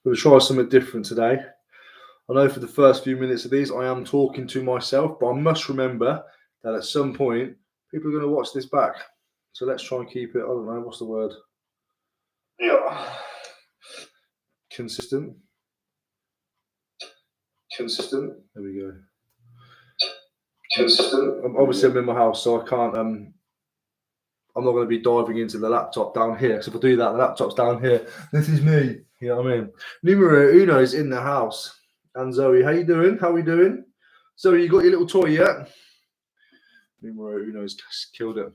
We'll try something different today. I know for the first few minutes of these, I am talking to myself, but I must remember that at some point, people are going to watch this back. So let's try and keep it, I don't know, what's the word? Yeah. Consistent. There we go. Consistent. Obviously, I'm in my house, so I can't, I'm not going to be diving into the laptop down here. Because if I do that, the laptop's down here. This is me. You know what I mean? Numero uno is in the house. And Zoe, how you doing? How we doing? Zoe, you got your little toy yet? Numero uno's killed it.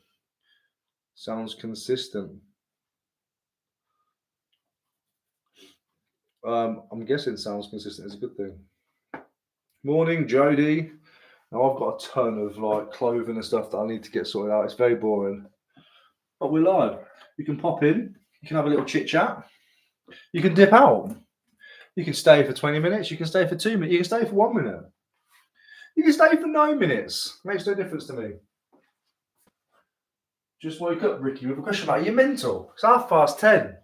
Sounds consistent. I'm guessing sounds consistent is a good thing. Morning, Jody. Now I've got a ton of like clothing and stuff that I need to get sorted out. It's very boring. But we're live. You can pop in. You can have a little chit chat. You can dip out. You can stay for 20 minutes. You can stay for 2 minutes. You can stay for 1 minute. You can stay for 9 minutes. Makes no difference to me. Just woke up, Ricky, with a question about, are you mental? It's 10:30.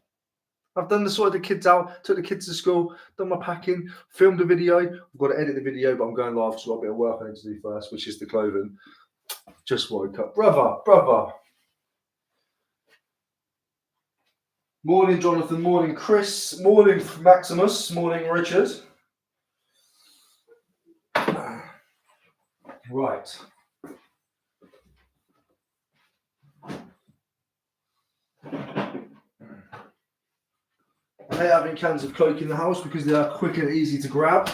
I've done sorted the kids out, took the kids to school, done my packing, filmed a video. I've got to edit the video, but I'm going live, so I've got a bit of work I need to do first, which is the clothing. Just woke up. Brother. Morning, Jonathan. Morning, Chris. Morning, Maximus. Morning, Richard. Right. I hate having cans of Coke in the house because they are quick and easy to grab.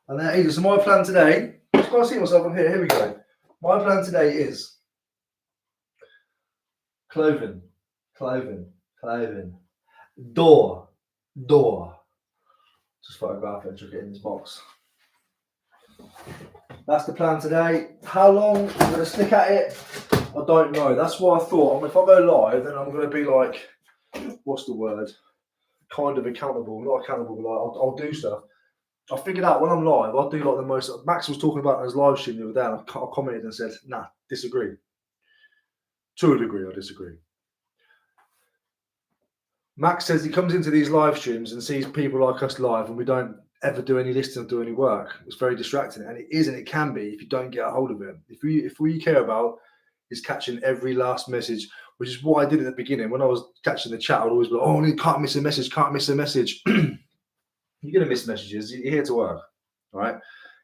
And they're easy. So my plan today, I've got to see myself on here. Here we go. My plan today is clothing. Door. Just photograph it and chuck it in this box. That's the plan today. How long I'm going to stick at it, I don't know. That's why I thought, if I go live, then I'm going to be like, what's the word? Kind of accountable. Not accountable, but like I'll do stuff. I figured out when I'm live, I'll do like the most. Max was talking about his live stream the other day, and I commented and said, nah, disagree. To a degree, I disagree. Max says he comes into these live streams and sees people like us live, and we don't ever do any listening or do any work. It's very distracting, and it is, and it can be if you don't get a hold of it. If all you care about is catching every last message, which is what I did at the beginning when I was catching the chat. I'd always be like, oh, you can't miss a message. You're going to miss messages. You're here to work, all right?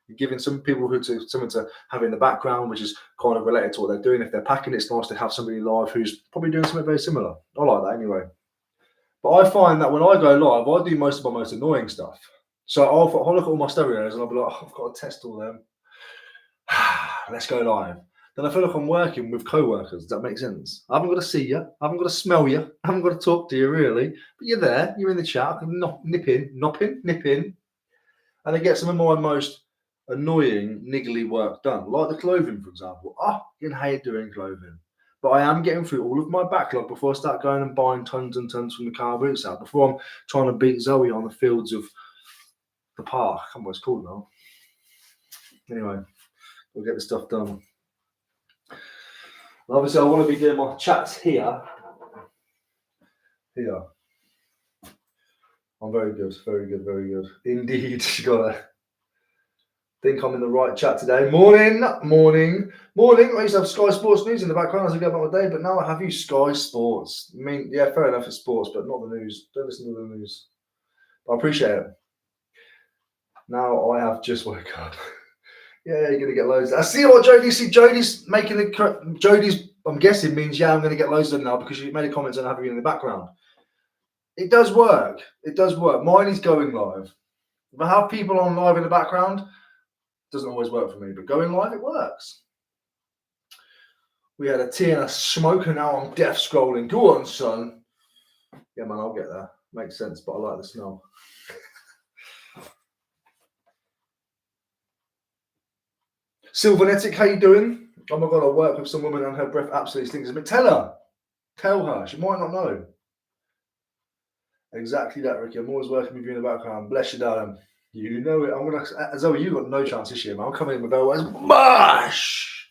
You're giving some people something to have in the background, which is kind of related to what they're doing. If they're packing, it's nice to have somebody live who's probably doing something very similar. I like that anyway. But I find that when I go live, I do most of my most annoying stuff. So I'll look at all my stereos and I'll be like, oh, I've got to test all them. Let's go live. Then I feel like I'm working with co-workers. Does that make sense? I haven't got to see you. I haven't got to smell you. I haven't got to talk to you, really. But you're there. You're in the chat. I can nip in. And I get some of my most annoying, niggly work done. Like the clothing, for example. I hate doing clothing. But I am getting through all of my backlog before I start going and buying tons and tons from the car boots out. Before I'm trying to beat Zoe on the fields of the park. I can't remember what it's called now. Anyway, we'll get the stuff done. And obviously, I want to be doing my chats here. I'm very good. Indeed, you got it. Think I'm in the right chat today. Morning. I used to have Sky Sports News in the background as I go about my day, but now I have you Sky Sports. I mean, yeah, fair enough, it's sports, but not the news. Don't listen to the news. But I appreciate it. Now I have just woke up. Yeah, you're gonna get loads. I see what Jody. See, Jody's making the. Jody's, I'm guessing, means yeah, I'm gonna get loads of them now because you made a comment on having you in the background. It does work. Mine is going live. If I have people on live in the background, doesn't always work for me, but going live, it works. We had a tea and a smoke, and now I'm death scrolling. Go on, son. Yeah, man, I'll get there. Makes sense, but I like the smell. Sylvanetic, how you doing? Oh my God, I work with some woman and her breath absolutely stinks. But tell her. She might not know. Exactly that, Ricky. I'm always working with you in the background. Bless you, darling. You know it. I'm gonna, Zoe, you got no chance this year, man. I'm coming in with elbows. Mash!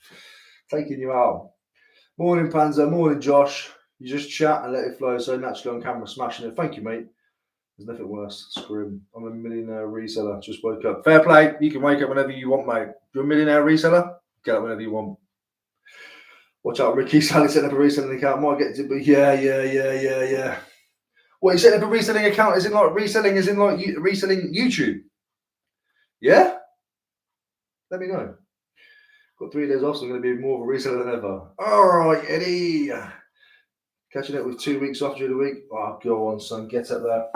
Taking you out. Morning, Panzer. Morning, Josh. You just chat and let it flow so naturally on camera, smashing it. Thank you, mate. There's nothing worse. Screw him. I'm a millionaire reseller. Just woke up. Fair play. You can wake up whenever you want, mate. You're a millionaire reseller. Get up whenever you want. Watch out, Ricky. Sally setting up a reselling account. Might get to be. Yeah. What, you setting up a reselling account? Is it like reselling? Is in like reselling YouTube? Yeah. Let me know. Got 3 days off, so I'm going to be more of a reseller than ever. All right, Eddie. Catching up with 2 weeks off during the week. Oh, go on, son. Get up there.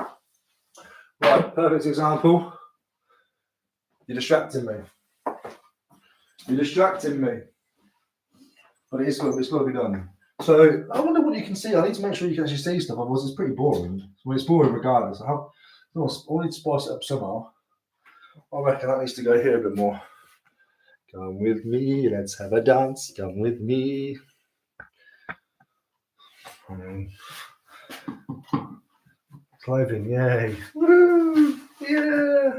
Right, perfect example. You're distracting me. You're distracting me. But it's got to be done. So I wonder what you can see. I need to make sure you can actually see stuff. Otherwise, it's pretty boring. Well, it's boring regardless. I need to spice it up somehow. I reckon that needs to go here a bit more. Come with me, let's have a dance. Come with me. Clothing, yay. Woo, yeah.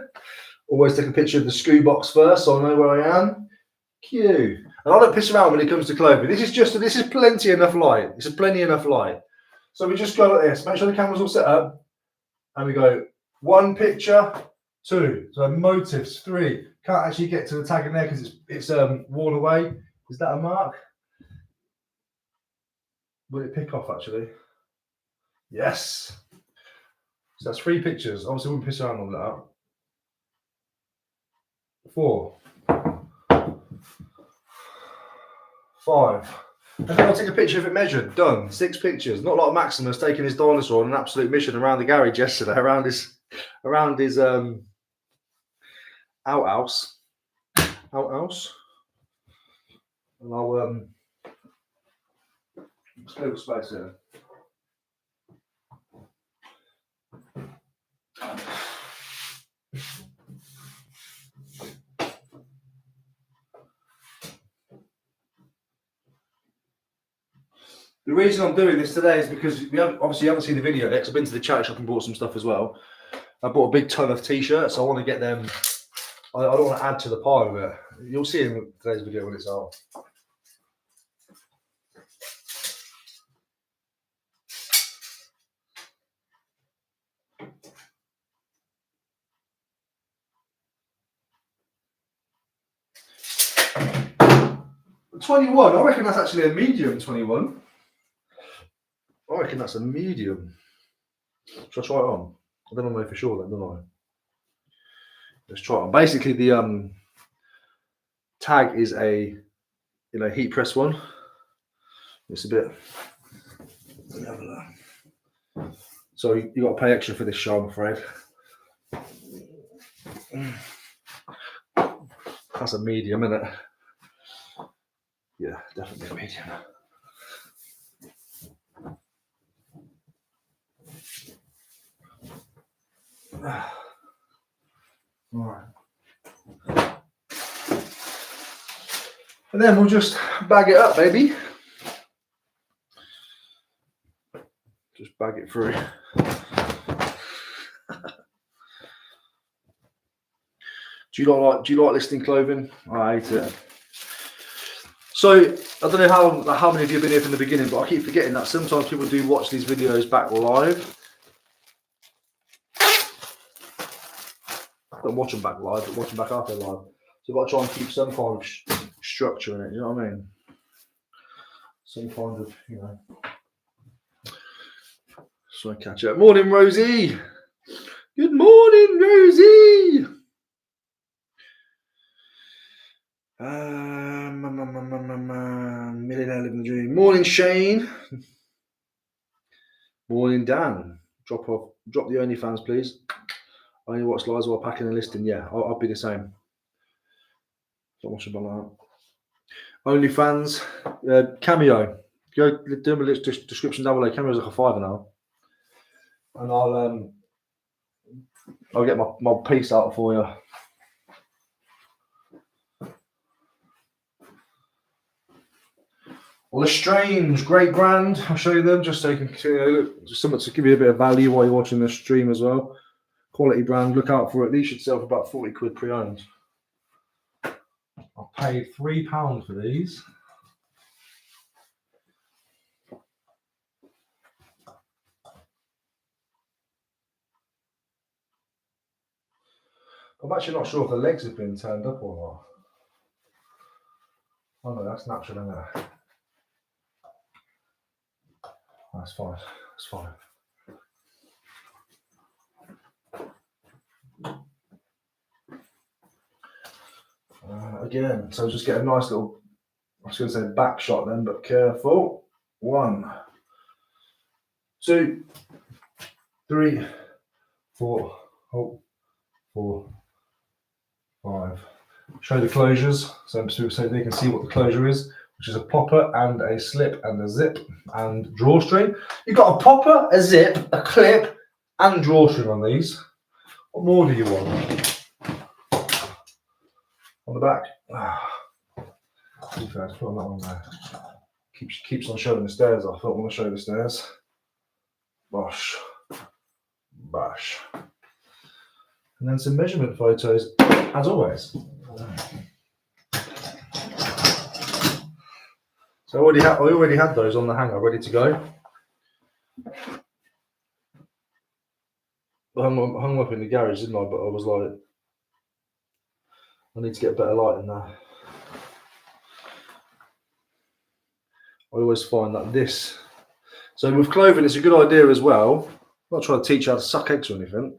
Always take a picture of the SKU box first so I know where I am. Cute. And I don't piss around when it comes to clothing. This is plenty enough light. This is plenty enough light. So we just go like this. Make sure the camera's all set up. And we go 1 picture, 2. So motifs, 3. Can't actually get to the tag in there because it's worn away. Is that a mark? Will it pick off actually? Yes. So that's 3 pictures. Obviously, we wouldn't piss around on that. 4. 5. And then I'll take a picture of it measured. Done. 6 pictures. Not like Maximus taking his dinosaur on an absolute mission around the garage yesterday, around his outhouse. And I'll let's go with space here. The reason I'm doing this today is because we haven't seen the video yet. I've been to the charity shop and bought some stuff as well. I bought a big ton of t-shirts, so I want to get them. I don't want to add to the pile of it. You'll see in today's video when it's out. $21. I reckon that's actually a medium 21. I reckon that's a medium. Should I try it on? I don't know for sure then, don't I? Let's try it on. Basically, the tag is a heat press one. It's a bit. Let me have a look. So you got to pay extra for this show, I'm afraid. That's a medium, isn't it? Yeah, definitely a medium. All right. And then we'll just bag it up, baby. Just bag it through. Do you like listing clothing? I hate it. So I don't know how many of you have been here from the beginning, but I keep forgetting that sometimes people do watch these videos back live. Don't watch them back live, but watch them back after live. So you've got to try and keep some kind of structure in it. You know what I mean? Some kind of, So I catch up. Morning, Rosie. Good morning, Rosie. Millionaire living the dream. Morning, Shane. Morning, Dan. Drop the OnlyFans, please. I only watch lives while packing and listing. Yeah, I'll be the same. Don't watch about that. OnlyFans, Cameo. Go do my description down below. Cameo's like a $5 now, and I'll get my piece out for you. Lestrange, great brand. I'll show you them just so you can see. Just something to give you a bit of value while you're watching this stream as well. Quality brand. Look out for it. These should sell for about 40 quid pre-owned. I paid £3 for these. I'm actually not sure if the legs have been turned up or not. Oh no, that's natural, isn't it? That's fine. That's fine. Again, so just get a nice little, I was going to say back shot then, but careful. 1, 2, 3, 4, 4, 5. Show the closures so they can see what the closure is, which is a popper and a slip and a zip and drawstring. You've got a popper, a zip, a clip, and drawstring on these. What more do you want? On the back. Too fast, put on that one there. Keeps on showing the stairs off. I don't want to show the stairs. Bosh. Bash. And then some measurement photos, as always. So I already had those on the hanger, ready to go. I hung up in the garage, didn't I? But I was like, I need to get a better light in there. I always find that this. So with clothing, it's a good idea as well. I'm not trying to teach you how to suck eggs or anything,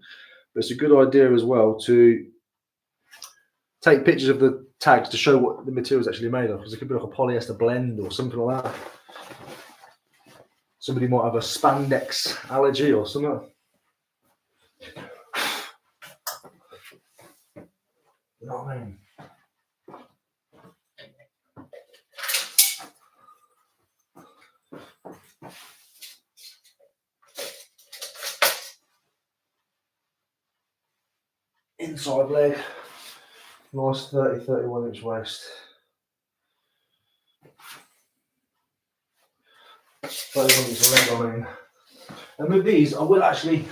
but it's a good idea as well to take pictures of the tags to show what the material is actually made of, because it could be like a polyester blend or something like that. Somebody might have a spandex allergy or something. You know what I mean? Inside leg, nice 31 inch waist. 31 inch leg, I mean. And with these, I will actually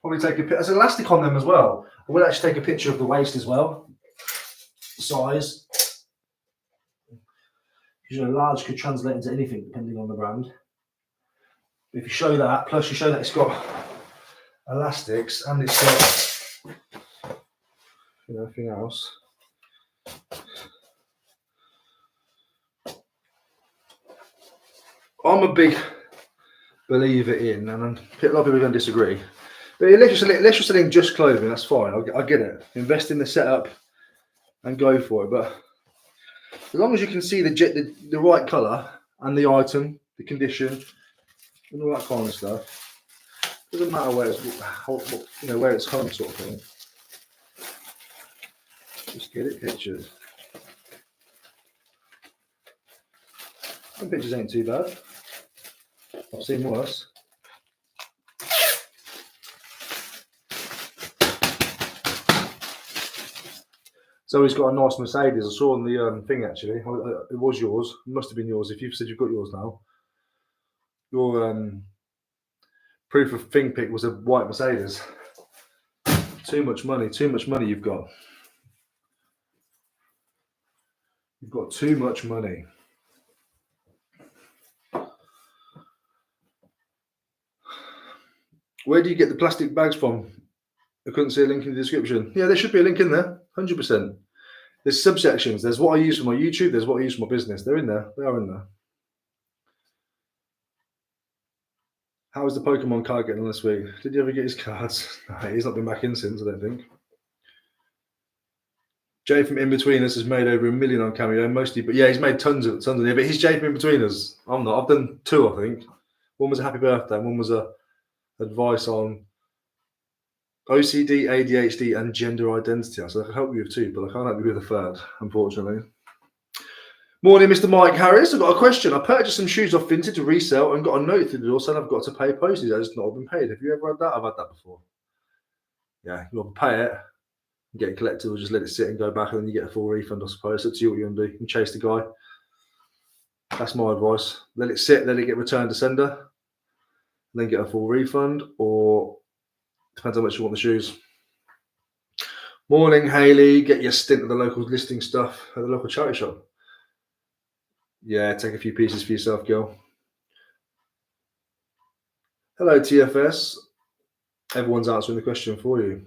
probably take a picture. There's elastic on them as well. I will actually take a picture of the waist as well. Size. Because large could translate into anything depending on the brand. But if you show that, plus you show that it's got elastics and it's got everything else. I'm a big believer in, and a lot of people are going to disagree, but let's just selling just clothing, that's fine. I get it. Invest in the setup and go for it. But as long as you can see the right colour and the item, the condition, and all that kind of stuff, doesn't matter where it's hung, sort of thing. Just get it pictured. Some pictures ain't too bad. I've seen worse. So he's got a nice Mercedes. I saw on the thing actually. It was yours. It must have been yours. If you've said you've got yours now, your proof of thing pick was a white Mercedes. Too much money. Too much money you've got. You've got too much money. Where do you get the plastic bags from? I couldn't see a link in the description. Yeah, there should be a link in there, 100%. There's subsections. There's what I use for my YouTube. There's what I use for my business. They're in there. They are in there. How is the Pokemon card getting on this week? Did you ever get his cards? No, he's not been back in since, I don't think. Jay from In Between Us has made over 1 million on Cameo, mostly, but yeah, he's made tons of it. But he's Jay from In Between Us. I'm not. I've done 2, I think. One was a happy birthday, and one was a advice on OCD, ADHD, and gender identity. So I can help you with 2, but I can't help you with a 3rd, unfortunately. Morning, Mr. Mike Harris. I've got a question. I purchased some shoes off Vinted to resell and got a note through the door saying I've got to pay postage. It's not been paid. Have you ever had that? I've had that before. Yeah, you want to pay it, get it collected, or just let it sit and go back, and then you get a full refund, I suppose. It's up to you what you want to do. You can chase the guy. That's my advice. Let it sit, let it get returned to sender, and then get a full refund, or depends how much you want the shoes. Morning, Hayley. Get your stint at the local listing stuff at the local charity shop. Yeah, take a few pieces for yourself, girl. Hello, TFS. Everyone's answering the question for you.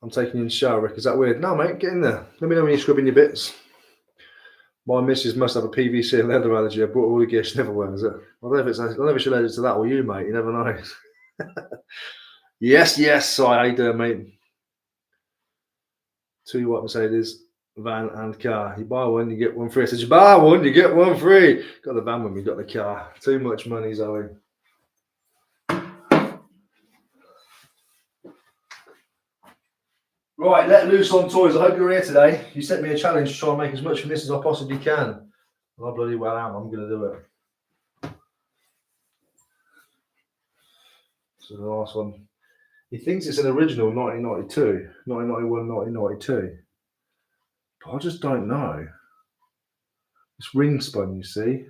I'm taking you in the shower, Rick. Is that weird? No, mate, get in there. Let me know when you're scrubbing your bits. My missus must have a PVC and leather allergy. I bought all the gear, she never wears it. I don't know if she's allergic to that or you, mate. You never know. Yes, how you doing, mate? 2 white Mercedes, van and car. You buy one, you get one free. I said, you buy one, you get one free. Got the van with me, got the car. Too much money, Zoe. Right, let loose on toys. I hope you're here today. You set me a challenge to try and make as much from this as I possibly can. And I bloody well am. I'm going to do it. So the last one. He thinks it's an original 1992, 1991, 1992. But I just don't know. It's ring spun, you see.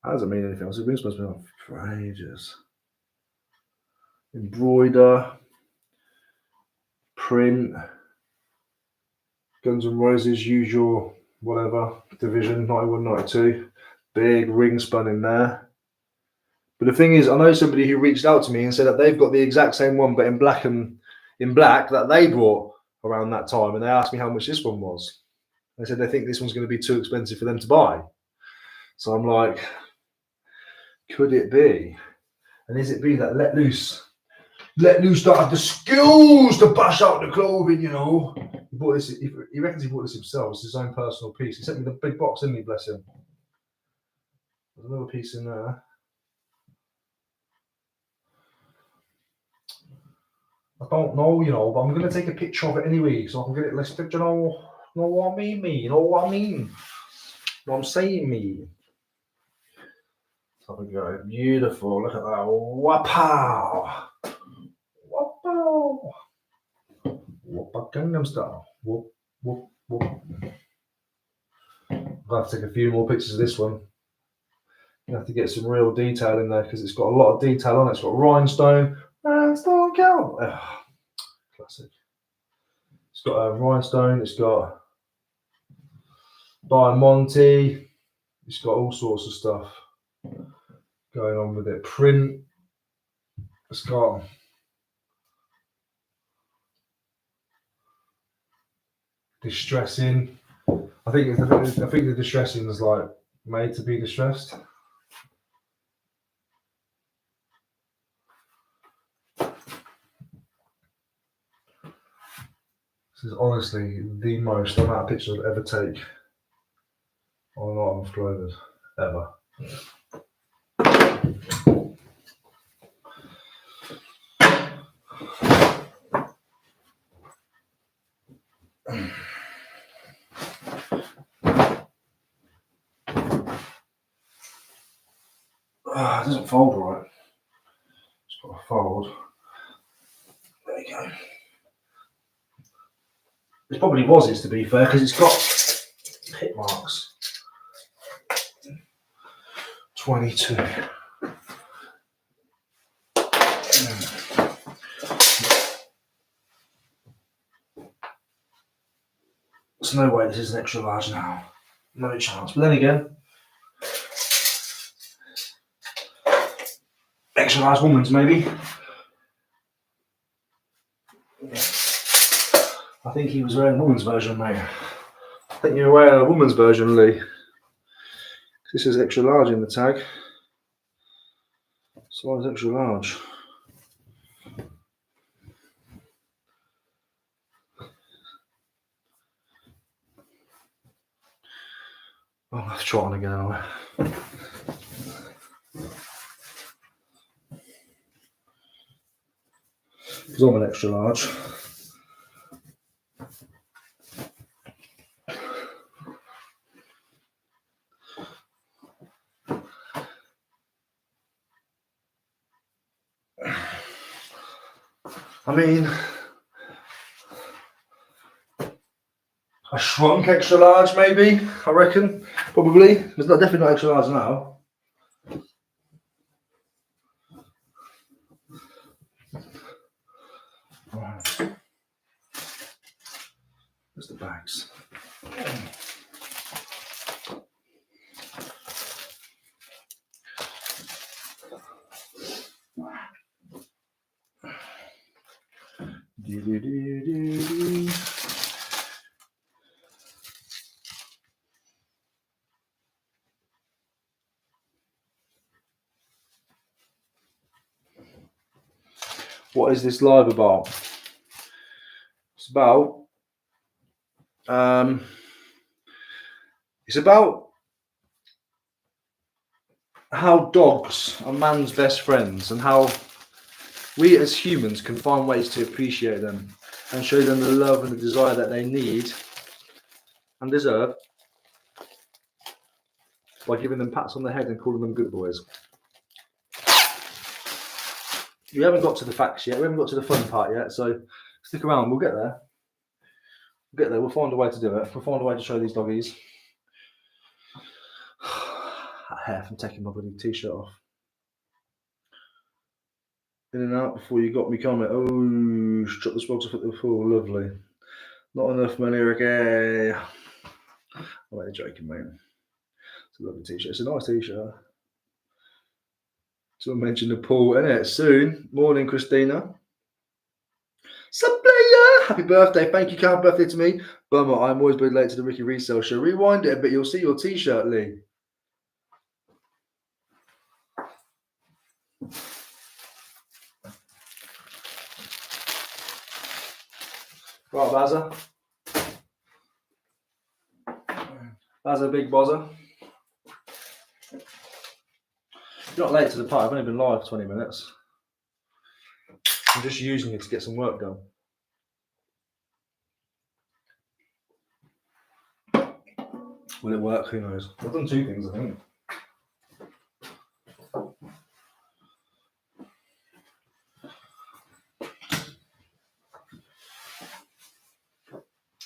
That doesn't mean anything else. The ring spun's been on for ages. Embroider. Print. Guns N' Roses, use your whatever division, 91, 92. Big ring spun in there. But the thing is, I know somebody who reached out to me and said that they've got the exact same one, but in black that they bought around that time, and they asked me how much this one was. They said they think this one's going to be too expensive for them to buy. So I'm like, could it be? And is it be that let loose don't have the skills to bash out the clothing, you know? He bought this. He reckons he bought this himself. It's his own personal piece. He sent me the big box, didn't he? Bless him. There's another piece in there. I don't know, you know, but I'm going to take a picture of it anyway, so I can get it listed, you know what I mean, me? You know what I mean? You know what I'm saying, me? So we go, beautiful, look at that, wapow! Wapow! Wapa Gangnam Style, whoop, whoop, whoop. I'll have to take a few more pictures of this one. You have to get some real detail in there, because it's got a lot of detail on it. It's got rhinestone count. Classic. It's got a rhinestone, it's got diamante, it's got all sorts of stuff going on with it. Print, it's got distressing. I think the distressing is like made to be distressed. This is honestly the most amount of pictures I'd ever take on an item of clothing, ever. It doesn't fold right. It's got to fold. There you go. It probably was his, to be fair, because it's got hit marks. 22. There's no way this is an extra large now. No chance. But then again, extra large woman's maybe. I think he was wearing a woman's version, mate. I think you were wearing a woman's version, Lee. This is extra large in the tag. Size extra large. I'll have to try on again, anyway. Because I'm an extra large. I mean, a shrunk extra large, maybe, I reckon. Probably. It's not definitely not extra large now. Right. There's the bags. What is this live about? It's about how dogs are man's best friends and how we as humans can find ways to appreciate them and show them the love and the desire that they need and deserve by giving them pats on the head and calling them good boys. We haven't got to the facts yet, we haven't got to the fun part yet, so stick around, we'll get there. We'll find a way to do it. We'll find a way to show these doggies. That hair from taking my bloody t-shirt off. In and out before you got me comment. Oh, shut the spots off at the full, lovely. Not enough money, okay. I'm only joking, mate. It's a lovely t-shirt. It's a nice t-shirt. Someone mentioned the pool, innit? Soon. Morning, Christina. Subplayer! Happy birthday. Thank you, happy birthday to me. Bummer, I'm always been late to the Ricky Resells show. Rewind it a bit, you'll see your t-shirt, Lee. Right, Bazza. Bazza, big bozzer. You're not late to the party, I've only been live 20 minutes. I'm just using it to get some work done. Will it work? Who knows? I've done two things, I think.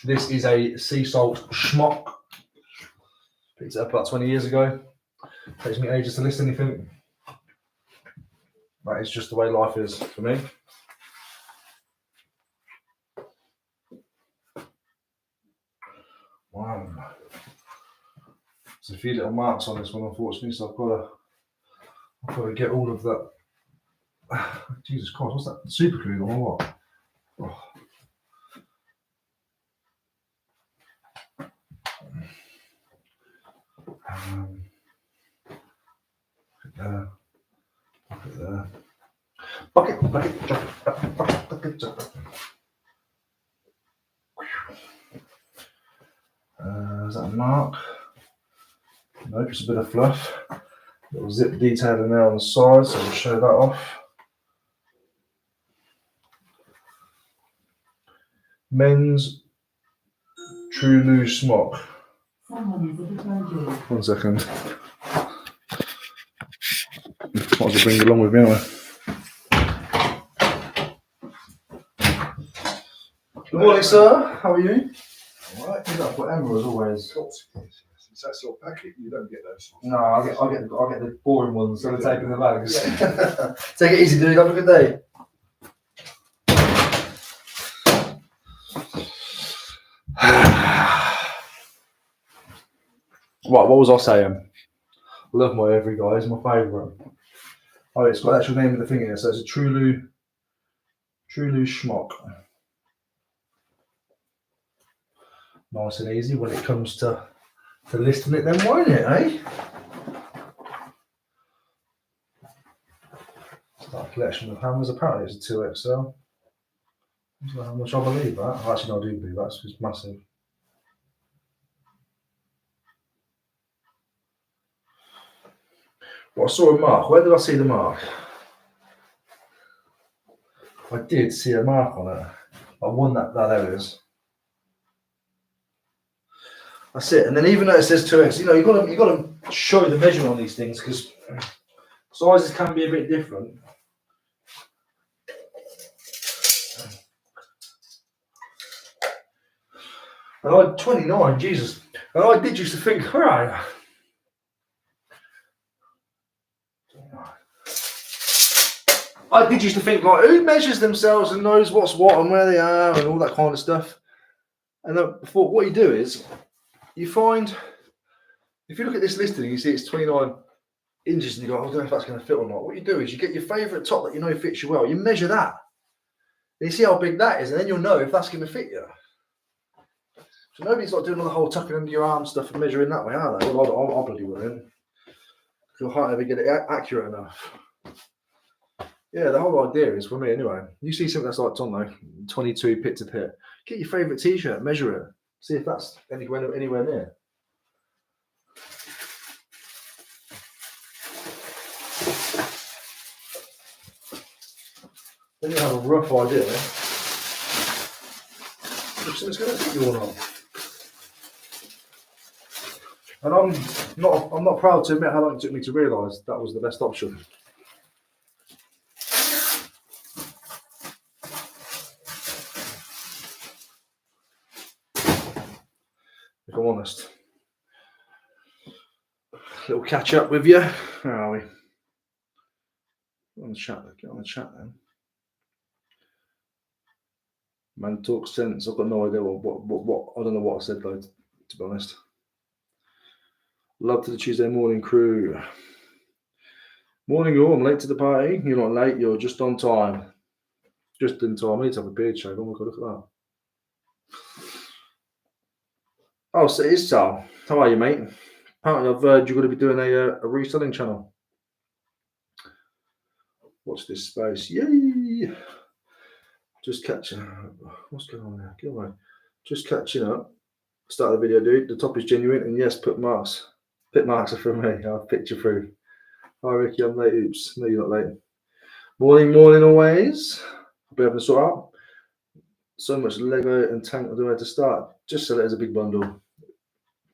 This is a sea salt schmuck. Picked it up about 20 years ago. Takes me ages to list anything. That is just the way life is for me. Wow. There's a few little marks on this one, unfortunately, so I've got to get all of that. Jesus Christ, what's that? Super glue on or what? Oh. There. Bucket, bucket, jump. Is that a mark? No, just a bit of fluff. Little zip detail in there on the side, so we'll show that off. Men's True Loose Smock. 1 second. Might as well bring it along with me anyway. Good morning, sir. How are you? Alright. I've got Emma as always. Is that sort of packet? You don't get those. No, I'll get the boring ones that are taking the bags. Take it easy, dude. Have a good day. Right, what was I saying? I love my Every Guy, it's my favourite. Oh, it's got the actual name of the thing here, so it's a True Loose Schmock. Nice and easy when it comes to listing it then, won't it, eh? It's like a collection of hammers, apparently it's a 2XL. I don't know how much I believe that. Actually, no, I do believe that, it's massive. Well, I saw a mark. Where did I see the mark? I did see a mark on it. I won that. There it is. That's it. And then even though it says 2X, you got to show the measurement on these things because sizes can be a bit different. And I had 29, Jesus. And I did used to think, right. I did used to think, like, who measures themselves and knows what's what and where they are and all that kind of stuff. And I thought, what you do is, you find, if you look at this listing and you see it's 29 inches and you go, I don't know if that's going to fit or not. What you do is you get your favourite top that you know fits you well. You measure that. You see how big that is, and then you'll know if that's going to fit you. So nobody's like doing all the whole tucking under your arm stuff and measuring that way, are they? Well, I bloody wouldn't. You'll hardly ever get it accurate enough. Yeah, the whole idea is, for me anyway, you see something that's like, I don't know, 22 pit to pit, get your favourite t-shirt, measure it, see if that's anywhere near. Then you have a rough idea if something's going to fit you or not. And I'm not proud to admit how long it took me to realise that was the best option. If I'm honest. Little catch up with you. Where are we? Get on the chat then. Man talks sense. I've got no idea what I don't know what I said though, to be honest. Love to the Tuesday morning crew. Morning all, I'm late to the party. You're not late, you're just on time. Just in time. I need to have a beard shave. Oh my god, look at that. Oh, so it is Sal. How are you, mate? Apparently I've heard you're going to be doing a reselling channel. Watch this space. Yay! Just catching up. What's going on there? Get away. Just catching up. Start the video, dude. The top is genuine, and yes, put marks. Pit marks are from me. I'll picture through. Hi, Ricky. I'm late. Oops. No, you're not late. Morning, always. I'll be able to sort out. So much Lego and tank. I don't know where to start. Just sell it as a big bundle.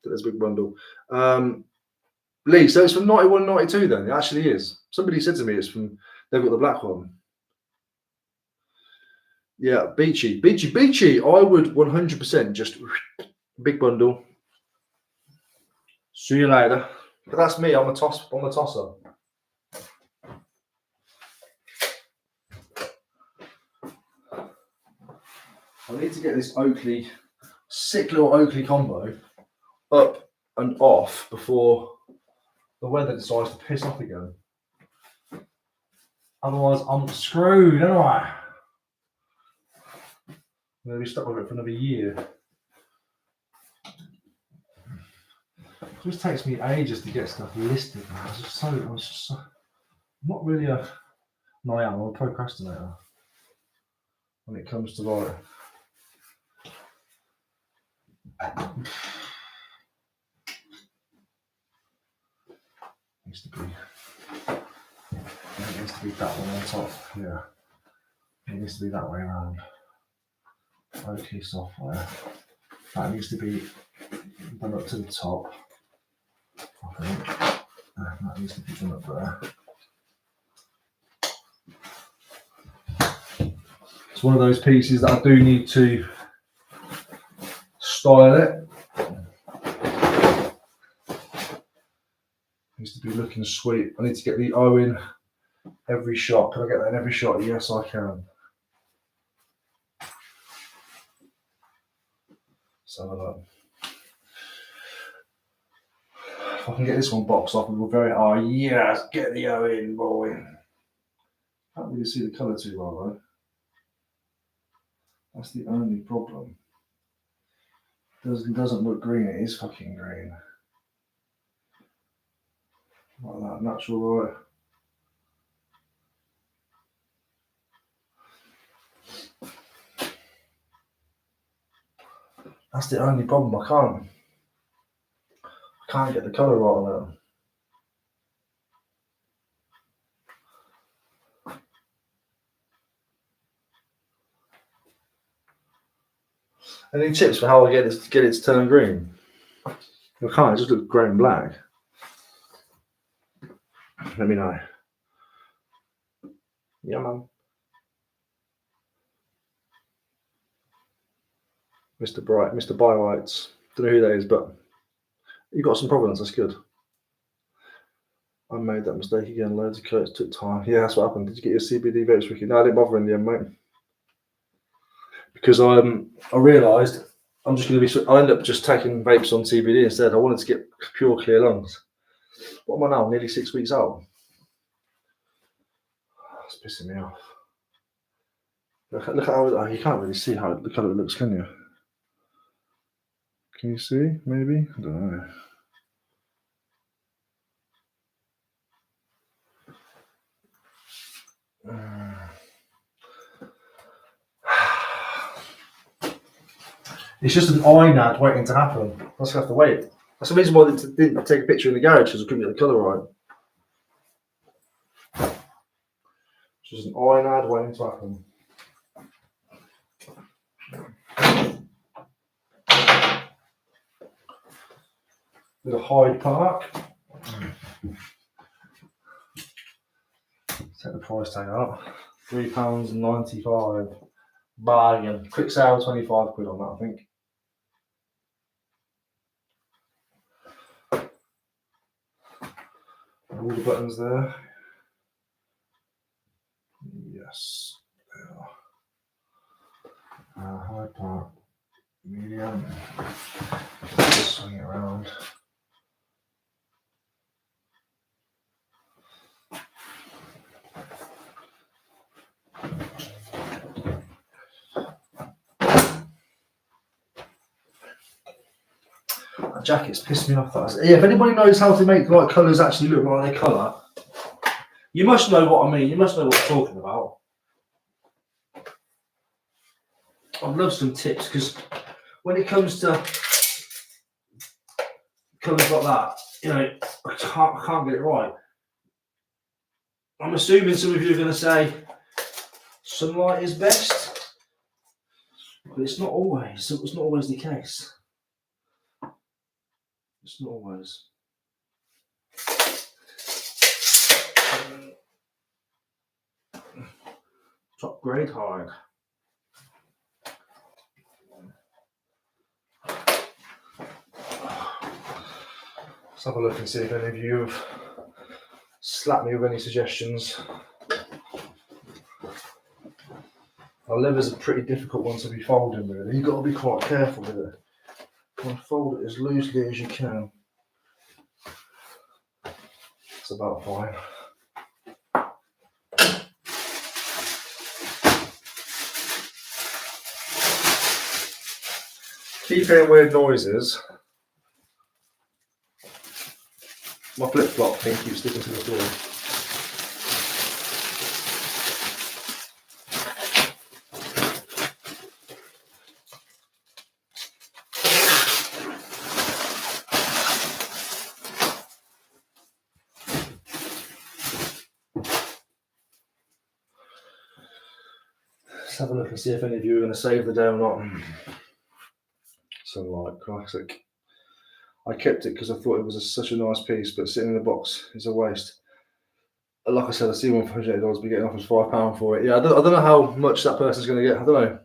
There's a big bundle. Lee, so it's from 91, 92 then? It actually is. Somebody said to me it's from, they've got the black one. Yeah, Beachy. I would 100% just big bundle. See you later. But that's me. I'm a tosser. I need to get this Oakley, sick little Oakley combo up and off before the weather decides to piss off again. Otherwise, I'm screwed, aren't I? I'm going to be stuck with it for another year. It just takes me ages to get stuff listed. I'm not really a. No, I am. I'm a procrastinator when it comes to like. Needs to be that one on top. Yeah, it needs to be that way around. Okay, software. That needs to be done up to the top. I think that needs to be done up there. It's one of those pieces that I do need to style it. Needs to be looking sweet. I need to get the O in every shot. Can I get that in every shot? Yes, I can. So if I can get this one boxed off, we'll very. Oh yes, get the O in, boy. Can't really see the colour too well though. That's the only problem. Doesn't look green. It is fucking green. Like that, natural light. That's the only problem. I can't get the colour right on it. Any tips for how I get it to turn green? I can't. It just looks grey and black. Let me know. Yeah, man. Mr. Bright, Mr. Bylights. Don't know who that is, but you got some problems. That's good. I made that mistake again. Loads of coats took time. Yeah, that's what happened. Did you get your CBD vapes, Ricky? No, I didn't bother in the end, mate. Because I realised I'm just going to be. I end up just taking vapes on CBD instead. I wanted to get pure clear lungs. What am I now? Nearly 6 weeks out. It's pissing me off. Look at how you can't really see how the colour looks, can you? Can you see? Maybe, I don't know. It's just an INAD waiting to happen. That's gonna have to wait. That's the reason why I didn't take a picture in the garage, because I couldn't get the colour right. It's just an INAD waiting to happen. With a Hyde Park. Take the price tag out. £3.95. Bargain. Quick sale, 25 quid on that, I think. All the buttons there. Yes, they are. Hyde Park. Medium. Just swing it around. That jacket's pissed me off. Yeah, if anybody knows how to make like colours actually look like they colour, you must know what I mean. You must know what I'm talking about. I'd love some tips, because when it comes to colours like that, you know, I can't get it right. I'm assuming some of you are going to say sunlight is best, but it's not always. It's not always the case. It's not always. Top grade hard. Let's have a look and see if any of you have slapped me with any suggestions. Our leather's a pretty difficult one to be folding with. You've got to be quite careful with it. And fold it as loosely as you can. It's about fine. Keep hearing weird noises. My flip-flop thing keeps sticking to the floor. Let's have a look and see if any of you are going to save the day or not. Sunlight, classic. I kept it because I thought it was such a nice piece, but sitting in the box is a waste. Like I said, I see one for $100 be getting offers £5 for it. Yeah, I don't know how much that person's going to get. I don't know.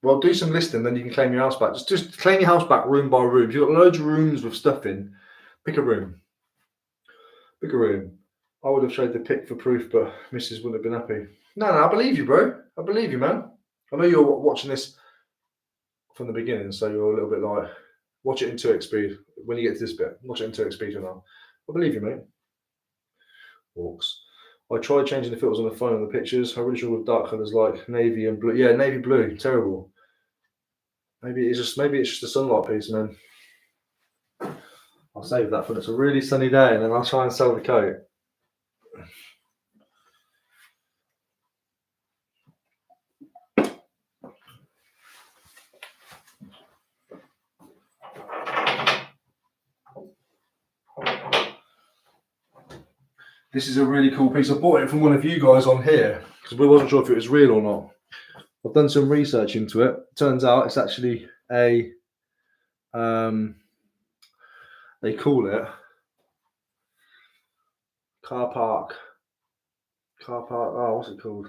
Well, do some listing, then you can claim your house back. Just claim your house back room by room. If you've got loads of rooms with stuff in, pick a room. Pick a room. I would have showed the pic for proof, but Mrs. wouldn't have been happy. No, I believe you, bro. I believe you, man. I know you're watching this from the beginning, so you're a little bit like, watch it in 2x speed. When you get to this bit, watch it in 2x speed for now. I believe you, mate. Walks. I tried changing the filters on the phone on the pictures. I really struggle with dark colours like navy and blue. Yeah, navy blue, terrible. Maybe it's just a sunlight piece, man. I'll save that for it's a really sunny day, and then I'll try and sell the coat. This is a really cool piece. I bought it from one of you guys on here because we wasn't sure if it was real or not. I've done some research into it. Turns out it's actually a, they call it car park, oh, what's it called?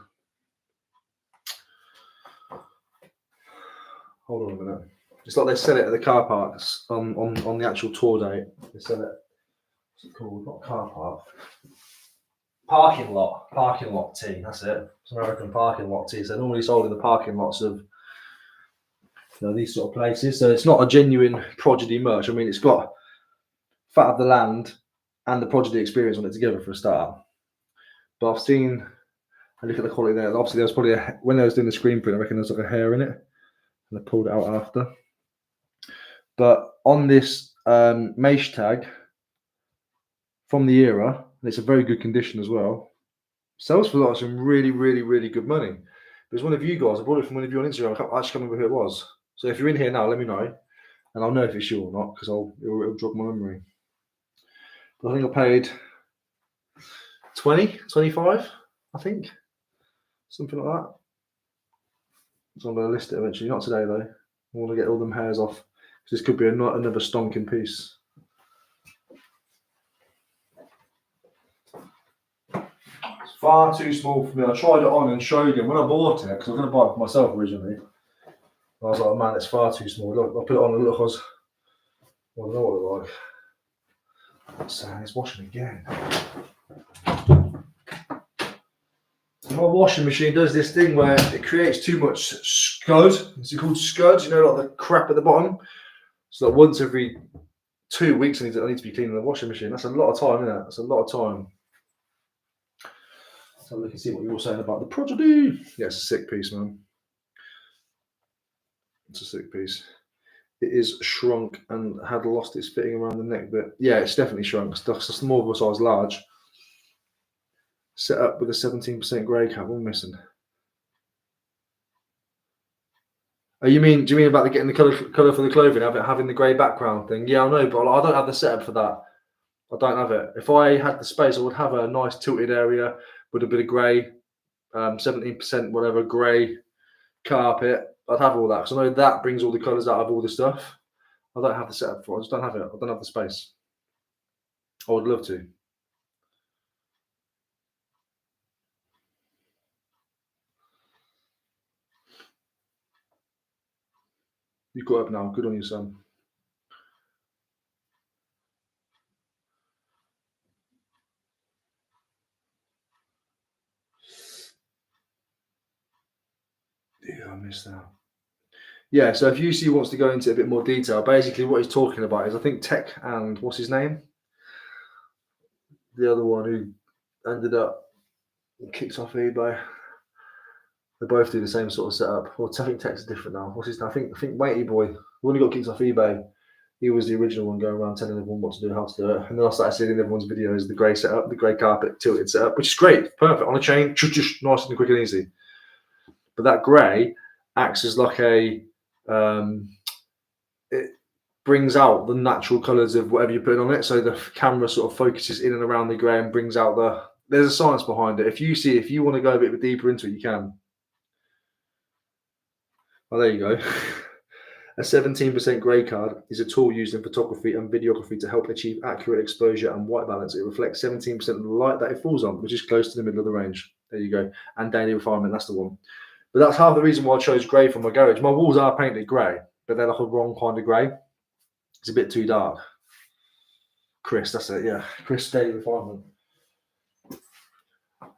Hold on a minute. It's like they sell it at the car parks on the actual tour date. They sell it, what's it called? Not car park. Parking lot tea, that's it. It's American parking lot tea. So they're normally sold in the parking lots of these sort of places. So it's not a genuine Prodigy merch. I mean, it's got Fat of the Land and the Prodigy experience on it together for a start. But I've seen, I look at the quality there. Obviously, there was probably when they was doing the screen print, I reckon there's like a hair in it, and they pulled it out after. But on this Mace tag from the era, and it's a very good condition as well, sells for like some really, really, really good money. It was one of you guys. I bought it from one of you on Instagram. I actually can't remember who it was. So if you're in here now, let me know, and I'll know if it's you or not, because it'll jog my memory. But I think I paid 20, 25, I think, something like that. So I'm going to list it eventually. Not today though. I want to get all them hairs off, because this could be another stonking piece. It's far too small for me. I tried it on and showed him when I bought it, because I was going to buy it for myself originally. I was like, man, it's far too small. Look, I put it on and look, I don't know what it like. So it's washing again. My washing machine does this thing where it creates too much scud. Is it called scud? You know, like the crap at the bottom. So that once every 2 weeks, I need to be cleaning the washing machine. That's a lot of time, isn't it? That's a lot of time. So we can see what you're all saying about the prodigy. Yeah, it's a sick piece, man. It's a sick piece. It is shrunk and had lost its fitting around the neck bit. Yeah, it's definitely shrunk. It's more of a size large. Set up with a 17% grey cap. What am I missing? Oh, do you mean about getting the colour for the clothing, having the grey background thing? Yeah, I know, but I don't have the setup for that. I don't have it. If I had the space, I would have a nice tilted area with a bit of grey, 17% whatever grey carpet. I'd have all that, because I know that brings all the colours out of all the stuff. I don't have the setup for it. I just don't have it. I don't have the space. I would love to. You got up now. Good on you, son. Yeah, I missed that. Yeah, so if UC wants to go into a bit more detail, basically what he's talking about is, I think Tech and what's his name? The other one who ended up kicked off eBay. They both do the same sort of setup. Well, I think Tech's different now. What's his name? I think Weighty Boy, the one who got kicked off eBay, he was the original one going around telling everyone what to do, how to do it. And then I started seeing in everyone's videos the grey setup, the grey carpet tilted setup, which is great, perfect on a chain, nice and quick and easy. But that grey acts as like it brings out the natural colours of whatever you're putting on it. So the camera sort of focuses in and around the grey and brings out there's a science behind it. If you want to go a bit deeper into it, you can. Oh, there you go. A 17% grey card is a tool used in photography and videography to help achieve accurate exposure and white balance. It reflects 17% of the light that it falls on, which is close to the middle of the range. There you go. And daily refinement, that's the one. But that's half the reason why I chose grey for my garage. My walls are painted grey, but they're like a wrong kind of grey. It's a bit too dark. Chris, that's it, yeah. Chris, daily refinement.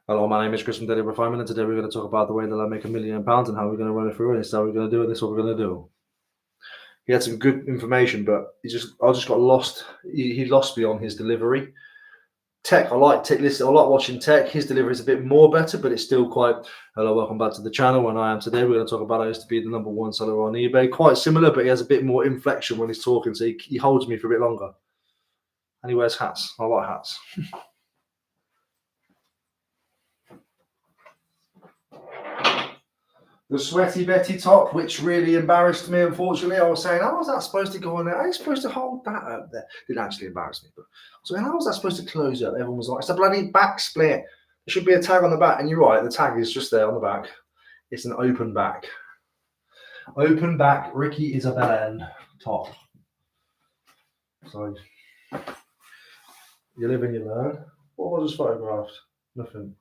Hello, my name is Chris from Daily Refinement, and today we're going to talk about the way that I make £1 million and how we're going to run it through, and this is how we're going to do it, this is what we're going to do. He had some good information, but I just got lost. He lost me on his delivery. Tech, I like Tech. Listen, I like watching Tech. His delivery is a bit more better, but it's still quite. Hello, welcome back to the channel. And I am today. We're going to talk about how I used to be the #1 seller on eBay. Quite similar, but he has a bit more inflection when he's talking, so he holds me for a bit longer. And he wears hats. I like hats. The Sweaty Betty top, which really embarrassed me, unfortunately. I was saying, how was that supposed to go on there? How are you supposed to hold that up there? Didn't actually embarrass me, but I was saying, how was that supposed to close up? Everyone was like, it's a bloody back split. There should be a tag on the back. And you're right, the tag is just there on the back. It's an open back. Open back Ricky Isabella top. So, you live and you learn. What was just photographed? Nothing.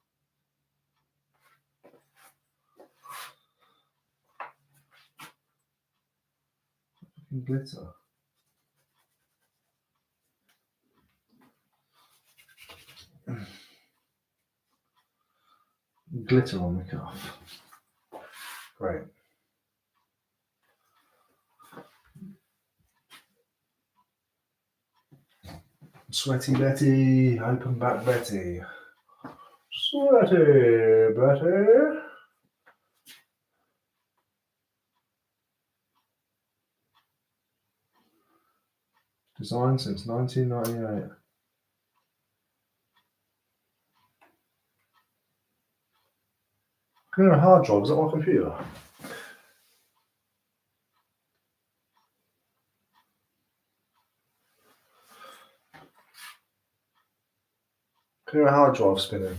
Glitter. Glitter on the cuff. Great. Sweaty Betty, open back Betty. Sweaty Betty. Designed since 1998. Clear a hard drive, is that my computer? Clear a hard drive spinning.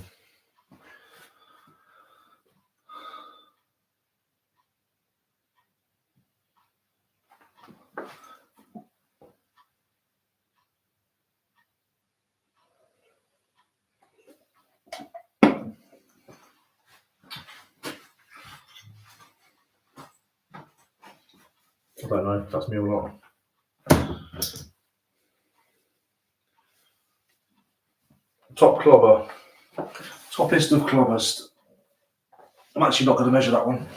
I don't know, that's me or not. Top clobber. Toppest of clobbers. I'm actually not going to measure that one.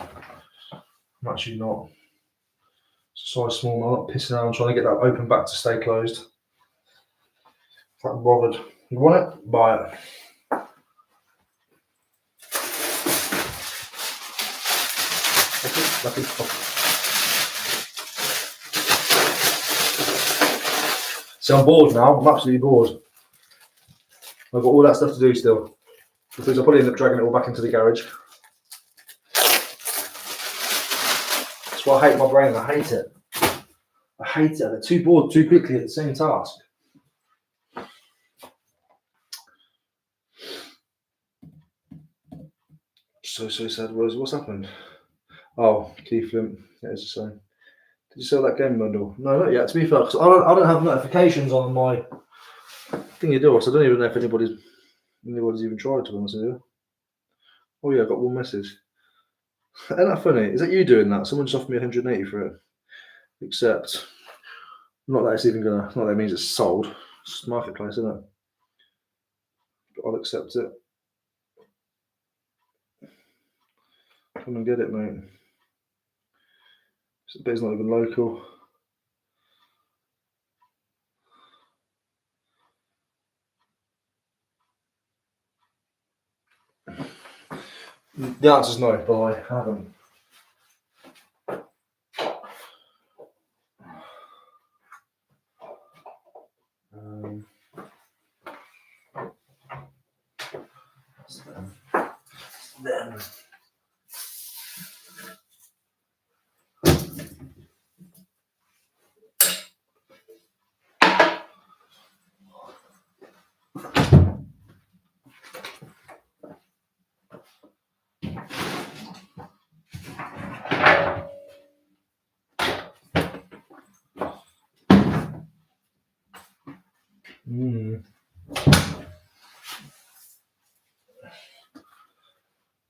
I'm actually not. It's a size small, I'm not pissing around trying to get that open back to stay closed. Not bothered. You want it? Buy it. Lucky. So I'm bored now, I'm absolutely bored. I've got all that stuff to do still. Because I'll probably end up dragging it all back into the garage. That's why I hate my brain, I hate it. I hate it, I get too bored too quickly at the same task. So sad, Rose, what's happened? Oh, Keith Limp, yeah, it's the same. Did you sell that game bundle? No, not yet, to be fair, because I don't have notifications on my thing you do, so I don't even know if anybody's even tried, to be honest with you. Oh yeah, I got one message. Isn't that funny? Is that you doing that? Someone just offered me 180 for it. Except, not that it's even gonna, not that it means it's sold. It's marketplace, isn't it? But I'll accept it. Come and get it, mate. But it's not even local. The answer's no, but I haven't. Then.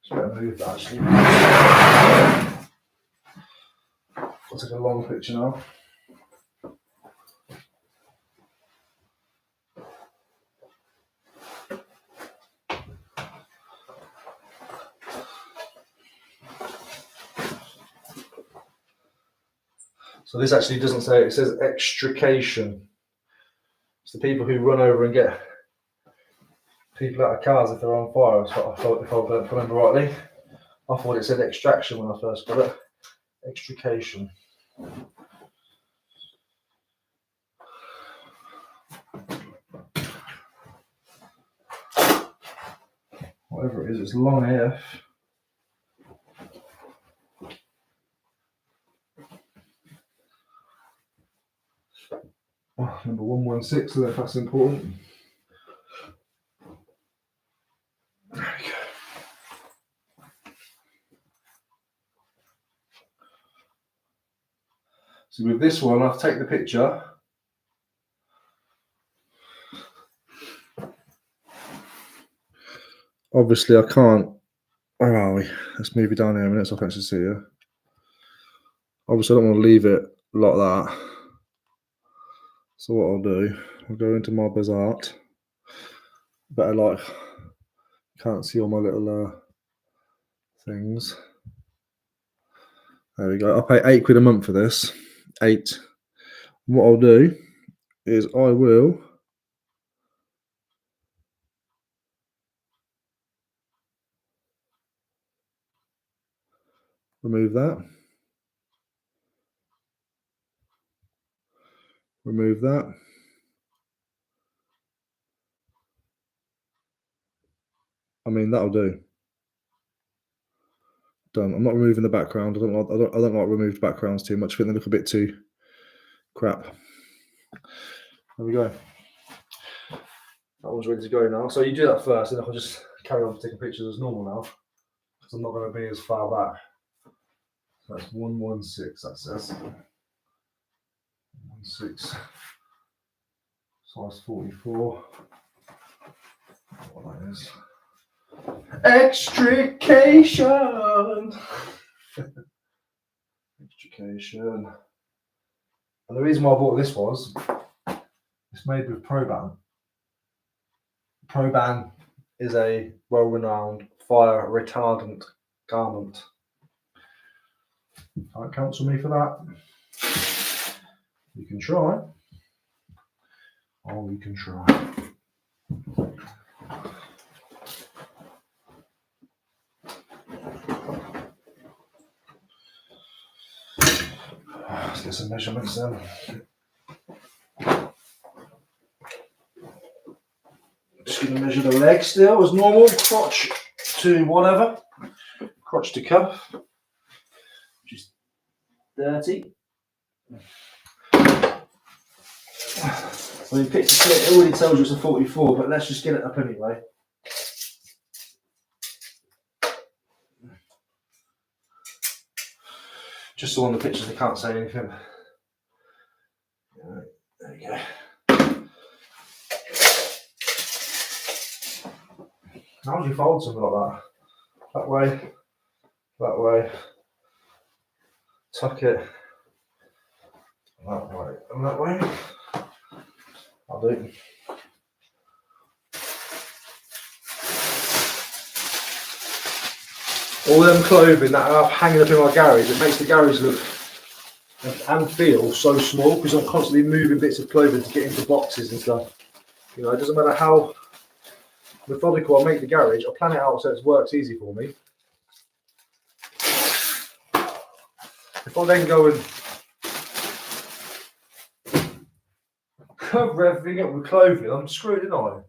Just better move that actually. I'll take a long picture now. So this actually doesn't say, it says extrication. It's the people who run over and get people out of cars if they're on fire. That's what I thought, if I remember rightly. I thought it said extraction when I first got it. Extrication. Whatever it is, it's long AF. Oh, number 116, so if that's important. There we go. So with this one, I'll take the picture. Obviously, I can't. Where are we? Let's move it down here a minute so I can actually see you. Obviously, I don't want to leave it like that. So what I'll do, I'll go into my Bizart. Better like, can't see all my little things. There we go. I'll pay £8 a month for this. 8. And what I'll do is I will Remove that. Remove that. I mean, that'll do. Done. I'm not removing the background. I don't like removed backgrounds too much. I think they look a bit too crap. There we go. That one's ready to go now. So you do that first, and I'll just carry on taking pictures as normal now, because I'm not going to be as far back. So that's 116. That says 16. Size 44. What that is. Extrication. Extrication. And the reason why I bought this was it's made with Proban. Proban is a well-renowned fire retardant garment. Can't counsel me for that. You can try. Oh, you can try. Let's get some measurements then. Just going to measure the leg still as normal. Crotch to whatever. Crotch to cuff. Which is 30. I mean, picture split, it already tells you it's a 44, but let's just get it up anyway. Just so on the pictures they can't say anything. Right, there you go. How would you fold something like that? That way, tuck it, that way, and that way. I'll do. All them clothing that I have hanging up in my garage, it makes the garage look and feel so small because I'm constantly moving bits of clothing to get into boxes and stuff. You know, it doesn't matter how methodical I make the garage, I plan it out so it works easy for me. If I then go and cover everything up with clothing, I'm screwed, aren't I?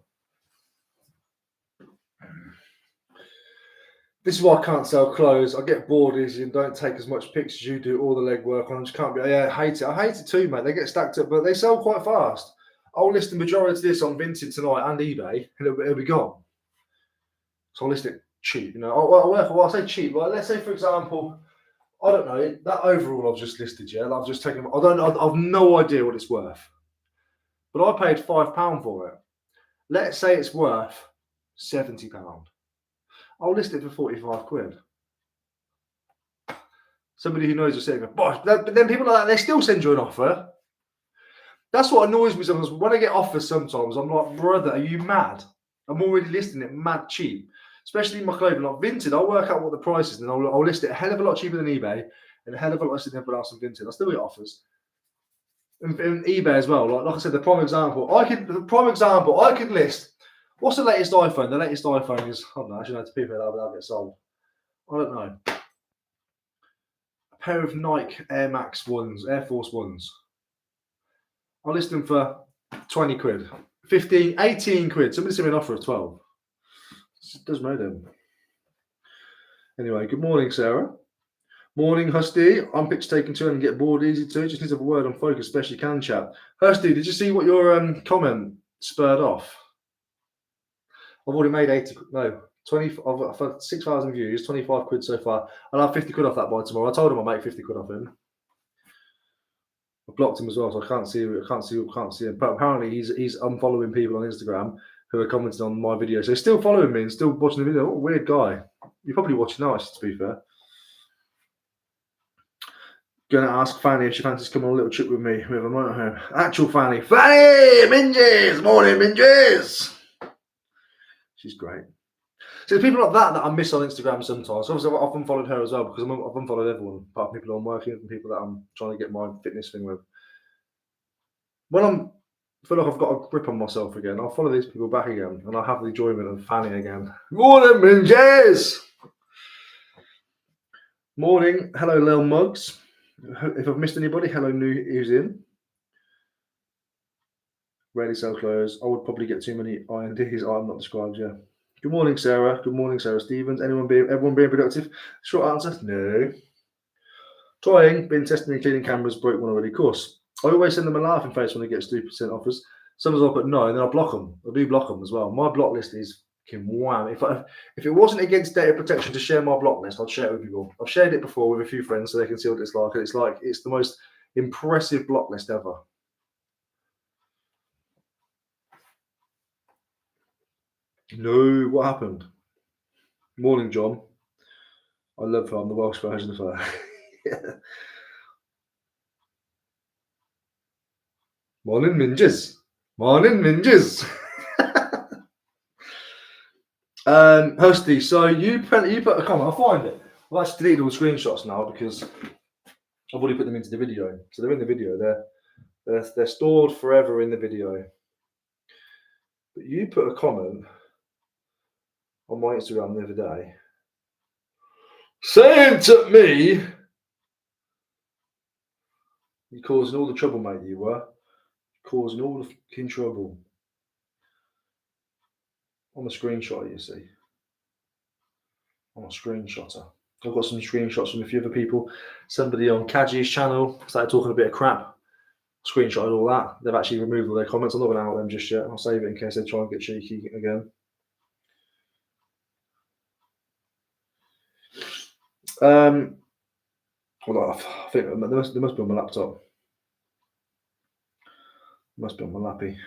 This is why I can't sell clothes. I get bored easy and don't take as much pictures as you do, all the legwork on. I just can't be, yeah, I hate it. I hate it too, mate. They get stacked up, but they sell quite fast. I'll list the majority of this on Vinted tonight and eBay, and it'll be gone. So I'll list it cheap, you know. I'll say cheap. Like, let's say, for example, I don't know, that overall I've just listed, yeah, I've just taken, I've no idea what it's worth. But I paid £5 for it. Let's say it's worth £70. I'll list it for 45 quid. Somebody who knows is saying, but then people like that, they still send you an offer. That's what annoys me sometimes. When I get offers sometimes, I'm like, brother, are you mad? I'm already listing it mad cheap. Especially in my clothing, like Vinted, I'll work out what the price is and I'll list it a hell of a lot cheaper than eBay and a hell of a lot less than everyone else on Vinted. I still get offers. In eBay as well. Like I said, the prime example, I could list, what's the latest iPhone? The latest iPhone is, I don't know, actually, no, to people that'll get sold. I don't know. A pair of Nike Air Max ones, Air Force ones. I'll list them for 20 quid, 15, 18 quid. Somebody sent me an offer of 12. It does matter. Anyway, good morning, Sarah. Morning, Husty. I'm picture taking too and get bored easy too. Just need to have a word on focus, especially can chat. Husty, did you see what your comment spurred off? I've already made 20. I've had 6,000 views, 25 quid so far. I'll have 50 quid off that by tomorrow. I told him I'll make 50 quid off him. I blocked him as well, so I can't see him. But apparently he's unfollowing people on Instagram who are commenting on my video. So he's still following me and still watching the video. What a weird guy. You're probably watching now, to be fair. Going to ask Fanny if she fancies coming on a little trip with me. We have a motorhome. Actual Fanny. Fanny! Minges! Morning, Minges! She's great. So there's people like that I miss on Instagram sometimes. Obviously, I've unfollowed her as well because I've unfollowed everyone, apart from people I'm working with and people that I'm trying to get my fitness thing with. When I feel like I've got a grip on myself again, I'll follow these people back again and I'll have the enjoyment of Fanny again. Morning, Minges! Morning. Hello, Lil Mugs. If I've missed anybody, hello, new who's in. Rarely sell clothes. I would probably get too many INDs. I'm not described, yeah. Good morning, Sarah. Good morning, Sarah Stevens. Everyone being productive? Short answer, no. Trying, been testing and cleaning cameras, broke one already. Course. I always send them a laughing face when I get stupid percent offers. Sometimes I'll put no, and then I'll block them. I do block them as well. My block list is wham. If it wasn't against data protection to share my block list, I'd share it with people. I've shared it before with a few friends so they can see what it's like. And it's the most impressive block list ever. No, what happened? Morning, John. I love her. I'm the Welsh version of her. Yeah. Morning, Minges. Morning, Minges. Husty, so you put a comment. I'll find it. I've actually deleted all the screenshots now because I've already put them into the video. So they're in the video. They're stored forever in the video. But you put a comment on my Instagram the other day saying to me, "You're causing all the trouble, mate. You were causing all the fucking trouble." On the screenshot, you see. I'm a screenshotter. I've got some screenshots from a few other people. Somebody on Kaji's channel started talking a bit of crap. Screenshotted all that. They've actually removed all their comments. I'm not going to out them just yet. I'll save it in case they try and get cheeky again. Well, I think there must be on my laptop. Must be on my lappy.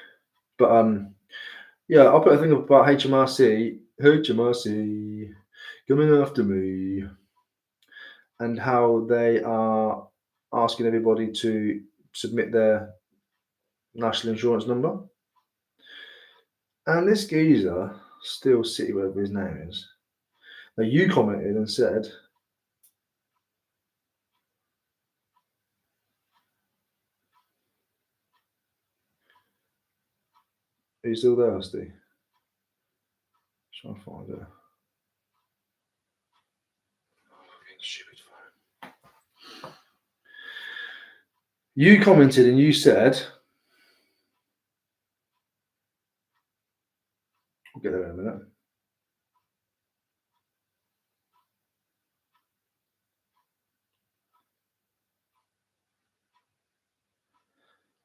But yeah, I'll put a thing about HMRC coming after me, and how they are asking everybody to submit their national insurance number. And this geezer, Steel City, whatever his name is, now you commented and said, "Are you still there, Steve?" Trying to find it. Fucking stupid phone. You commented and you said, we'll get there in a minute.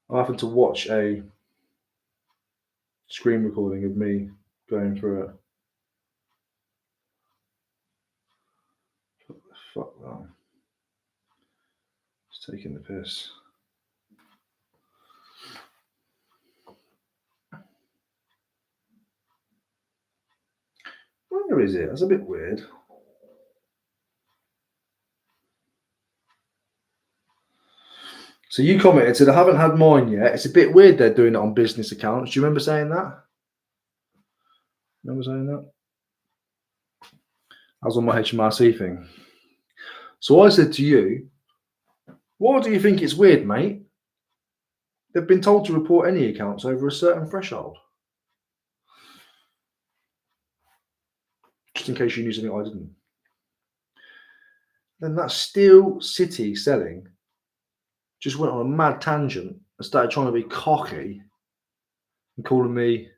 I happened to watch a screen recording of me going through it. Fuck that. It's taking the piss. Where is it? That's a bit weird. So you commented, said, "I haven't had mine yet. It's a bit weird they're doing it on business accounts." Do you remember saying that? Remember saying that? I was on my HMRC thing. So I said to you, "Why do you think it's weird, mate? They've been told to report any accounts over a certain threshold." Just in case you knew something I didn't. Then that Steel City selling just went on a mad tangent and started trying to be cocky and calling me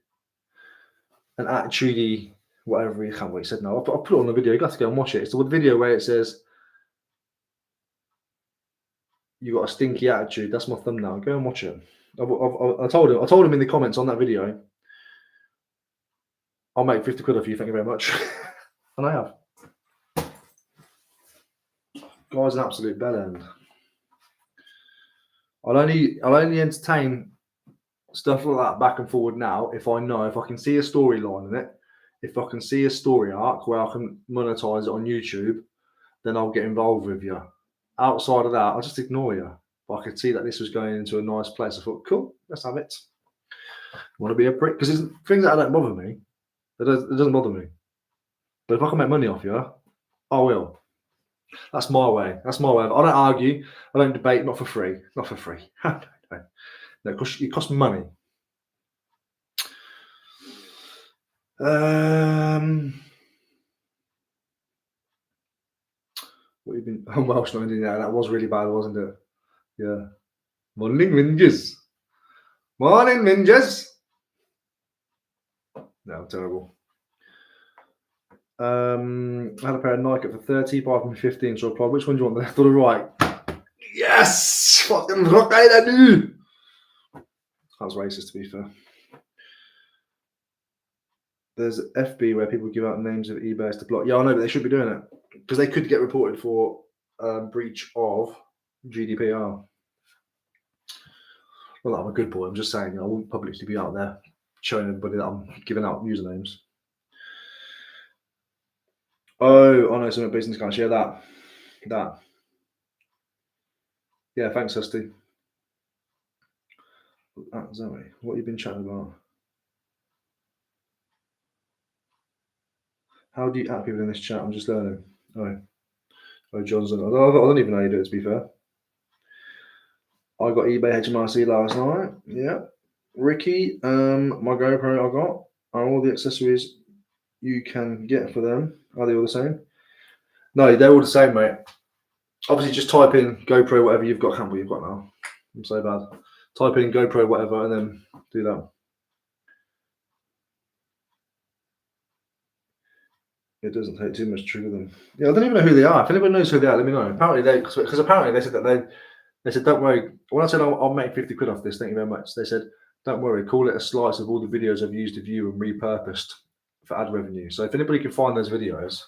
an attitudey, whatever. You can't wait. He said no. I'll put it on the video. You got to go and watch it. It's the video where it says, "You got a stinky attitude." That's my thumbnail. Go and watch it. I told him in the comments on that video, "I'll make 50 quid off you. Thank you very much." And I have. Guy's an absolute bellend. I'll only entertain stuff like that back and forward now if I can see a storyline in it. If I can see a story arc where I can monetize it on YouTube, then I'll get involved with you. Outside of that, I'll just ignore you. But I could see that this was going into a nice place. I thought, cool, let's have it. I want to be a prick because there's things that don't bother me. It doesn't bother me. But if I can make money off you, I will. That's my way. That's my way. I don't argue. I don't debate. Not for free. Not for free. No, it costs money. What are you been? I'm Welsh, not Indian. Yeah, that was really bad, wasn't it? Yeah. Morning, Minges. Morning, Minges. No, terrible. I had a pair of Nike for 30, bought them 15. So I applied. Which one do you want, the left or the right? Yes! Fucking rock I do. That was racist, to be fair. There's FB where people give out names of eBayers to block. Yeah, I know, but they should be doing it because they could get reported for breach of GDPR. Well, I'm a good boy. I'm just saying, I wouldn't publicly be out there showing everybody that I'm giving out usernames. Oh, I know some business guys. Yeah, that. Yeah, thanks, Husty. Zoe, what have you been chatting about? How do you add people in this chat? I'm just learning. Oh, Johnson. I don't even know how you do it, to be fair. I got eBay HMRC last night. Yeah. Ricky, my GoPro I got are all the accessories you can get for them. Are they all the same? No, they're all the same, mate. Obviously, just type in GoPro, whatever you've got. I can't believe you've got now. I'm so bad. Type in GoPro, whatever, and then do that. It doesn't take too much to trigger them. Yeah, I don't even know who they are. If anybody knows who they are, let me know. Apparently, because apparently they said that they said, don't worry. When I said I'll make 50 quid off this, thank you very much. They said, don't worry, call it a slice of all the videos I've used of you and repurposed for ad revenue. So if anybody can find those videos,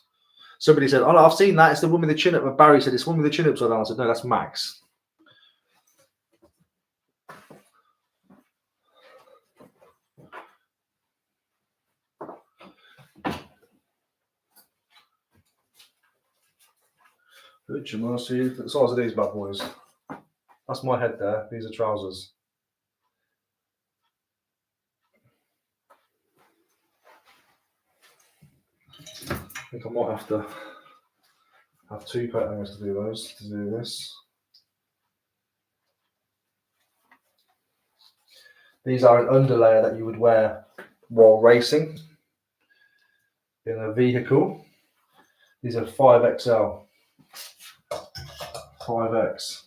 somebody said, oh, no, I've seen that. It's the one with the chin up. But Barry said, it's the one with the chin up. So I said, no, that's Max. See the size of these bad boys. That's my head there. These are trousers. I think I might have to have two coat hangers to do those, to do this. These are an underlayer that you would wear while racing in a vehicle. These are 5XL. 5X.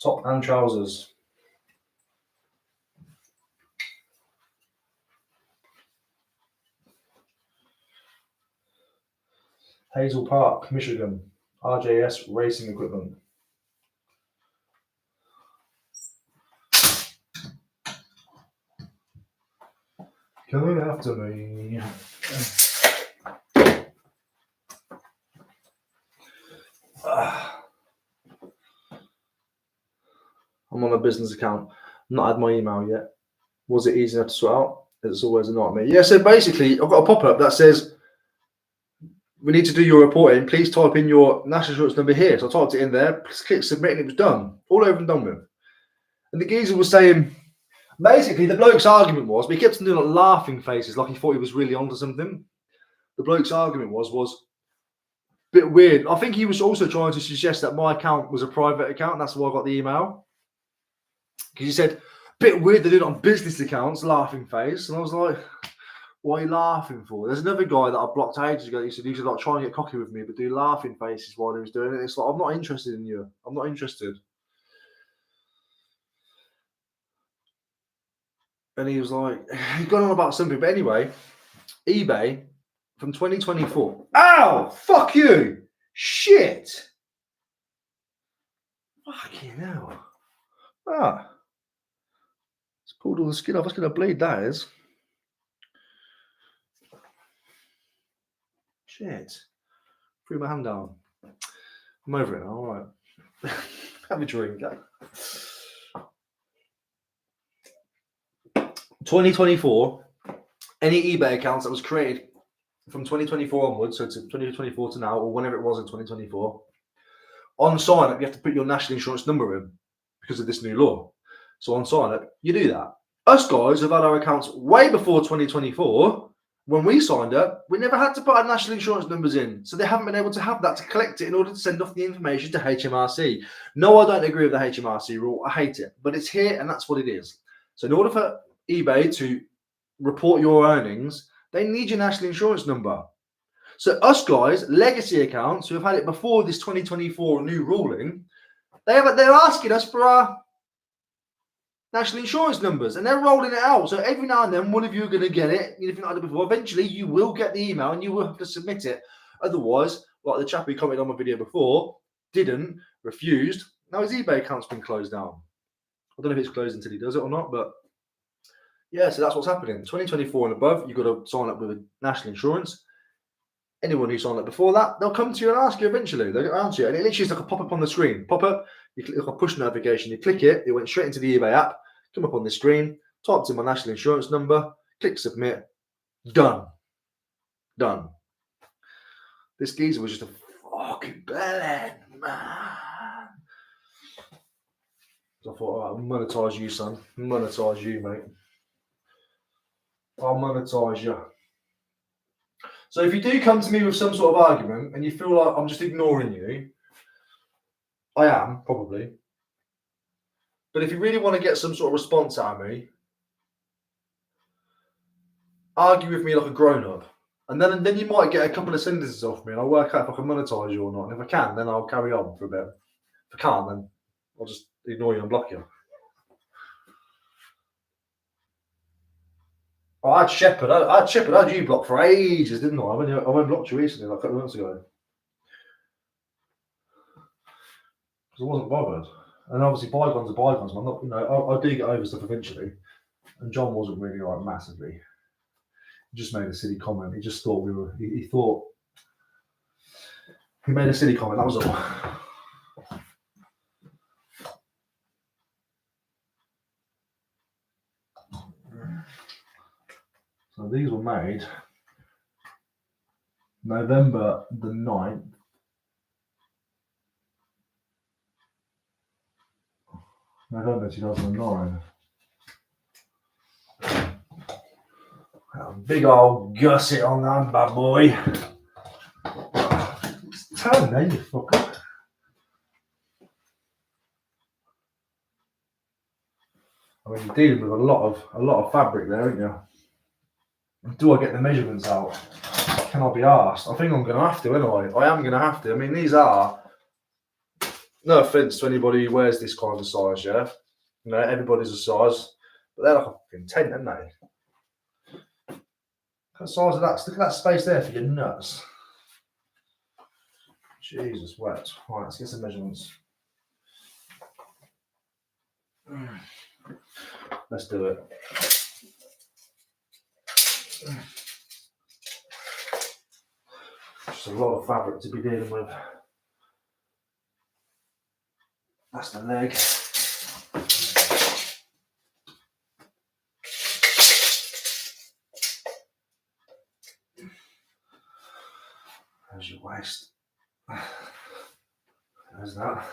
Top and trousers. Hazel Park, Michigan. RJS Racing Equipment. Coming after me. I'm on a business account. Not had my email yet. Was it easy enough to sort out? It's always a nightmare. Yeah, so basically, I've got a pop-up that says, we need to do your reporting. Please type in your national insurance number here. So I typed it in there, click submit, and it was done. All over and done with. And the geezer was saying, basically, the bloke's argument was, but he kept doing like laughing faces, like he thought he was really onto something. The bloke's argument was a bit weird. I think he was also trying to suggest that my account was a private account. That's why I got the email. Because he said, bit weird they do it on business accounts, laughing face. And I was like, what are you laughing for? There's another guy that I blocked ages ago. He said he was like trying to get cocky with me, but do laughing faces while he was doing it. It's like, I'm not interested in you. I'm not interested. And he was like, he's gone on about something. But anyway, eBay from 2024. Ow! Fuck you! Shit! Fucking hell. Ah. It's pulled all the skin off. That's going to bleed, that is. Shit. Threw my hand down. I'm over it now, all right. Have a drink. 2024, any eBay accounts that was created from 2024 onwards, so to 2024 to now, or whenever it was in 2024, on sign up, you have to put your national insurance number in because of this new law. So on sign up, you do that. Us guys have had our accounts way before 2024. When we signed up, we never had to put our national insurance numbers in. So they haven't been able to have that to collect it in order to send off the information to HMRC. No, I don't agree with the HMRC rule. I hate it, but it's here and that's what it is. So in order for eBay to report your earnings, they need your national insurance number. So us guys, legacy accounts who have had it before this 2024 new ruling, they're asking us for our national insurance numbers, and they're rolling it out. So every now and then, one of you are going to get it. If you've not had it before, eventually you will get the email and you will have to submit it. Otherwise, like the chap who commented on my video before, refused. Now his eBay account's been closed down. I don't know if it's closed until he does it or not, but yeah, so that's what's happening. 2024 and above, you've got to sign up with national insurance. Anyone who signed up before that, they'll come to you and ask you eventually. They'll answer you. And it literally is like a pop-up on the screen. Pop-up, you click like a push notification, you click it, it went straight into the eBay app, come up on the screen, typed in my national insurance number, click submit, done. Done. This geezer was just a fucking bellend, man. So I thought, all right, I'll monetize you, son. Monetize you, mate. I'll monetize you. So if you do come to me with some sort of argument and you feel like I'm just ignoring you, I am, probably. But if you really want to get some sort of response out of me, argue with me like a grown-up. And then you might get a couple of sentences off me and I'll work out if I can monetize you or not. And if I can, then I'll carry on for a bit. If I can't, then I'll just ignore you and block you. Oh, I had Shepherd. I had you blocked for ages, didn't I? I went blocked you recently, like a couple of months ago. Because I wasn't bothered. And obviously, bygones are bygones. I'm not, I do get over stuff eventually. And John wasn't really like massively. He just made a silly comment. He just thought he thought he made a silly comment. That was all. So these were made November the 9th. November 2009. A big old gusset on that bad boy. Turn then, you fucker. I mean, you're dealing with a lot of fabric there, aren't you? Do I get the measurements out? Can I be asked? I think I'm going to have to, anyway. I am going to have to. I mean, these are, no offence to anybody who wears this kind of size, yeah? Everybody's a size, but they're like a fucking tent, aren't they? Look at the size of that. Look at that space there for your nuts. Jesus, wet. Right, let's get some measurements. Let's do it. Just a lot of fabric to be dealing with. That's the leg. There's your waist. There's that.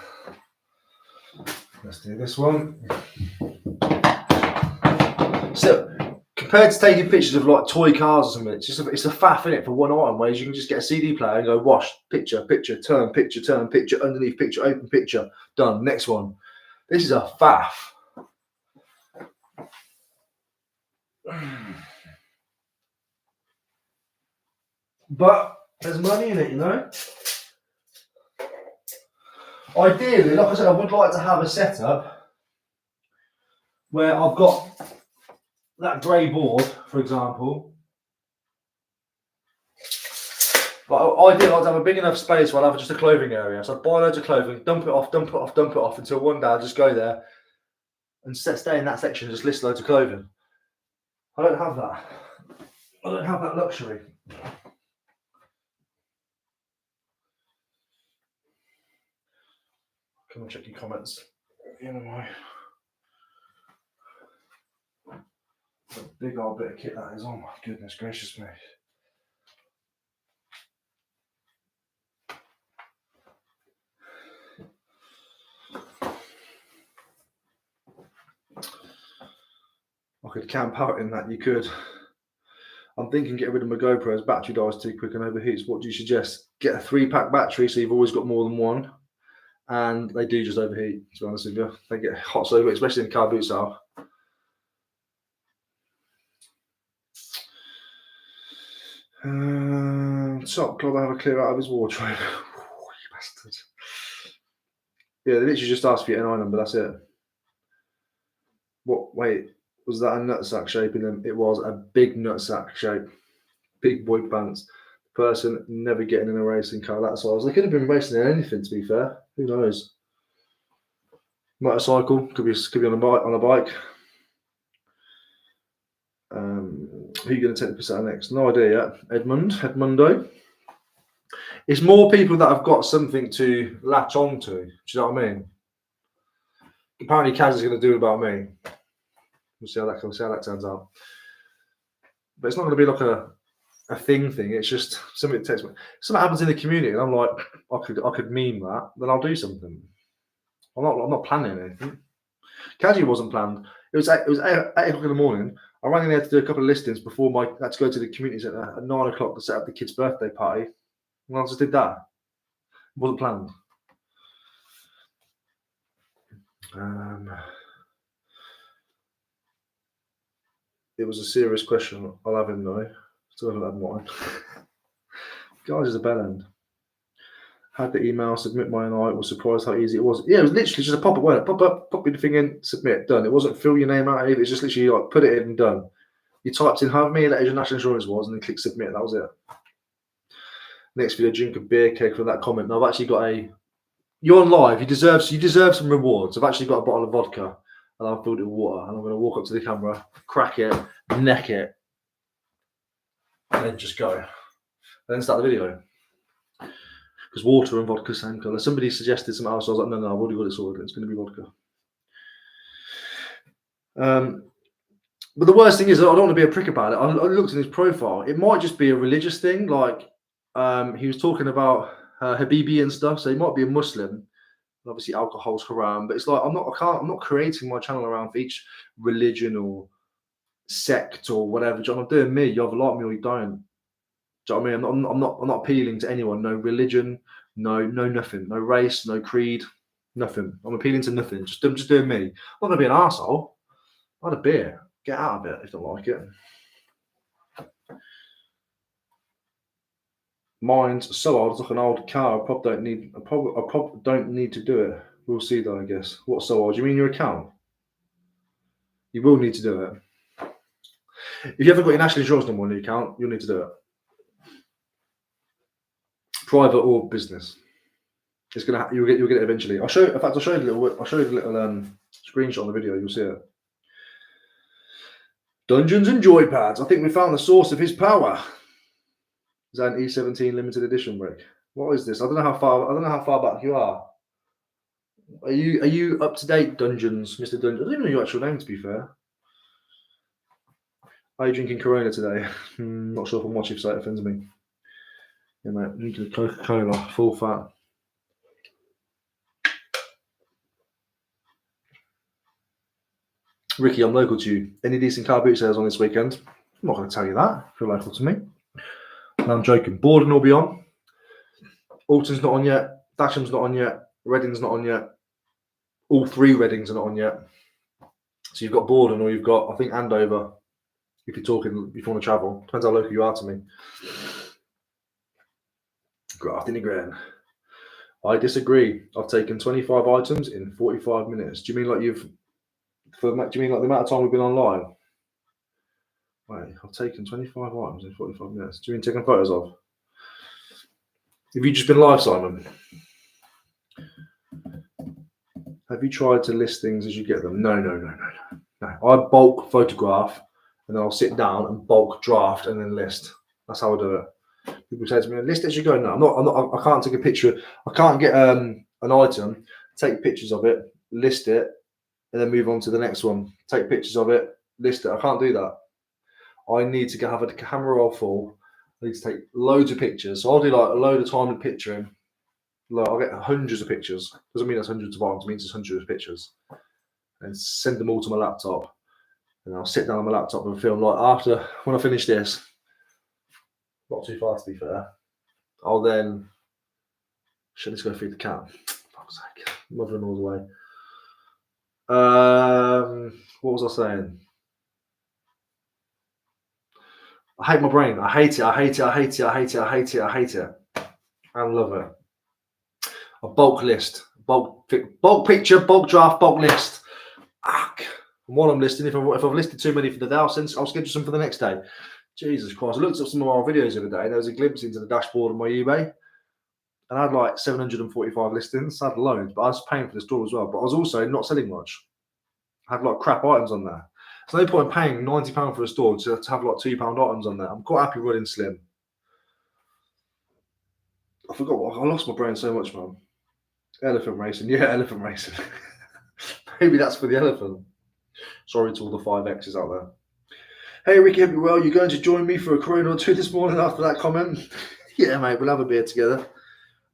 Let's do this one. So, compared to taking pictures of like toy cars or something, it's a faff in it for one item. Whereas you can just get a CD player and go wash, picture, turn, picture, underneath picture, open picture, done. Next one. This is a faff. But there's money in it, you know. Ideally, like I said, I would like to have a setup where I've got that grey board, for example. But ideally, I'd have a big enough space where I'd have just a clothing area. So I'd buy loads of clothing, dump it off until one day I'd just go there and stay in that section and just list loads of clothing. I don't have that. I don't have that luxury. Come and check your comments. A big old bit of kit that is. Oh my goodness gracious me. I could camp out in that, you could. I'm thinking get rid of my GoPro's battery dies too quick and overheats. What do you suggest? Get a 3-pack battery so you've always got more than one. And they do just overheat, to be honest with you. They get hot so quick, especially in car boot style. Top club, I have a clear out of his wardrobe. Oh, you bastard. Yeah, they literally just asked for your NI number, that's it. What, wait, was that a nutsack shape in them? It was a big nutsack shape. Big boy pants. Person never getting in a racing car, that's all. They could have been racing in anything, to be fair. Who knows? Motorcycle, could be on a bike. Who are you going to take the piss out of next? No idea yet. Edmundo. It's more people that have got something to latch on to. Do you know what I mean? Apparently, Kaz is going to do it about me. We'll see how that turns out. But it's not going to be like a thing. It's just something that takes me. Something happens in the community, and I'm like, I could meme that. Then I'll do something. I'm not planning anything. Kaji wasn't planned. It was 8 o'clock in the morning. I rang in there to do a couple of listings before I had to go to the community centre at 9 o'clock to set up the kids' birthday party. And I just did that. It wasn't planned. It was a serious question. I'll have him know. Still haven't had mine. Guys is a bell end. Had the email, submit my NI. Was surprised how easy it was. Yeah, it was literally just a pop-up. Word. Pop up, pop the thing in, submit, done. It wasn't fill your name out. It was just literally like put it in and done. You typed in how many letters your national insurance was, and then click submit. That was it. Next video, drink a beer keg for that comment. Now I've actually got you're on live. You deserve some rewards. I've actually got a bottle of vodka, and I've filled it with water, and I'm going to walk up to the camera, crack it, neck it, and then just go. And then start the video. Because water and vodka same colour. Somebody suggested something else. I was like, no, I've already got it sorted. It's going to be vodka. But the worst thing is, I don't want to be a prick about it. I looked at his profile. It might just be a religious thing. Like, he was talking about Habibi and stuff. So he might be a Muslim. Obviously, alcohol's haram. But it's like I'm not creating my channel around for each religion or sect or whatever. I'm doing me. You either like me or you don't. Do you know what I mean? I'm not appealing to anyone. No religion, no nothing, no race, no creed, nothing. I'm appealing to nothing. I'm just doing me. I'm not gonna be an arsehole. I had a beer. Get out of it if you don't like it. Mine's so old. It's like an old car. I probably don't need to do it. We'll see though, I guess. What's so old? Do you mean your account? You will need to do it. If you haven't got your national insurance number on your account, you'll need to do it. Private or business. It's gonna you'll get it eventually. I'll show you a little screenshot on the video. You'll see it. Dungeons and Joypads. I think we found the source of his power. Is that an E17 limited edition brick? What is this? I don't know how far back you are. Are you up to date, Dungeons, Mr. Dungeons? I don't even know your actual name, to be fair. Are you drinking Corona today? Not sure if I'm watching if that offends me. Yeah, mate, drinking a Coca-Cola, full fat. Ricky, I'm local to you. Any decent car boot sales on this weekend? I'm not going to tell you that if you're local to me. No, I'm joking. Borden will be on. Alton's not on yet. Dasham's not on yet. Reading's not on yet. All 3 Readings are not on yet. So you've got Borden or you've got, I think, Andover. If you're want to travel. Depends how local you are to me. Grafting again. I disagree. I've taken 25 items in 45 minutes. Do you mean like the amount of time we've been online? Wait, I've taken 25 items in 45 minutes. Do you mean taking photos of? Have you just been live, Simon? Have you tried to list things as you get them? No. I bulk photograph and then I'll sit down and bulk draft and then list. That's how I do it. People say to me, list as you go. No, I can't take a picture. I can't get an item, take pictures of it, list it, and then move on to the next one. Take pictures of it, list it. I can't do that. I need to have a camera roll full. I need to take loads of pictures. So I'll do like a load of time with picturing. Like I'll get hundreds of pictures. Doesn't mean that's hundreds of items. It means it's hundreds of pictures. And send them all to my laptop. And I'll sit down on my laptop and film. Like after, when I finish this, not too fast to be fair, I'll then, should I just go feed the cat? Fuck's sake. Mother-in-law's away. What was I saying? I hate my brain. I hate it. I hate it. I hate it. I hate it. I hate it. I hate it. I love it. A bulk list, bulk picture, bulk draft, bulk list. And while I'm listing, if I've listed too many for the day, I'll schedule some for the next day. Jesus Christ! I looked up some of our videos the other day. And there was a glimpse into the dashboard of my eBay, and I had like 745 listings. I had loads, but I was paying for the store as well. But I was also not selling much. I had like crap items on there. There's no point paying £90 for a store to have like £2 items on there. I'm quite happy running slim. I forgot what I lost my brain so much, man. Elephant racing, yeah, elephant racing. Maybe that's for the elephant. Sorry to all the 5Xs out there. Hey Ricky, hope you're well. You're going to join me for a Corona or two this morning after that comment? Yeah, mate, we'll have a beer together.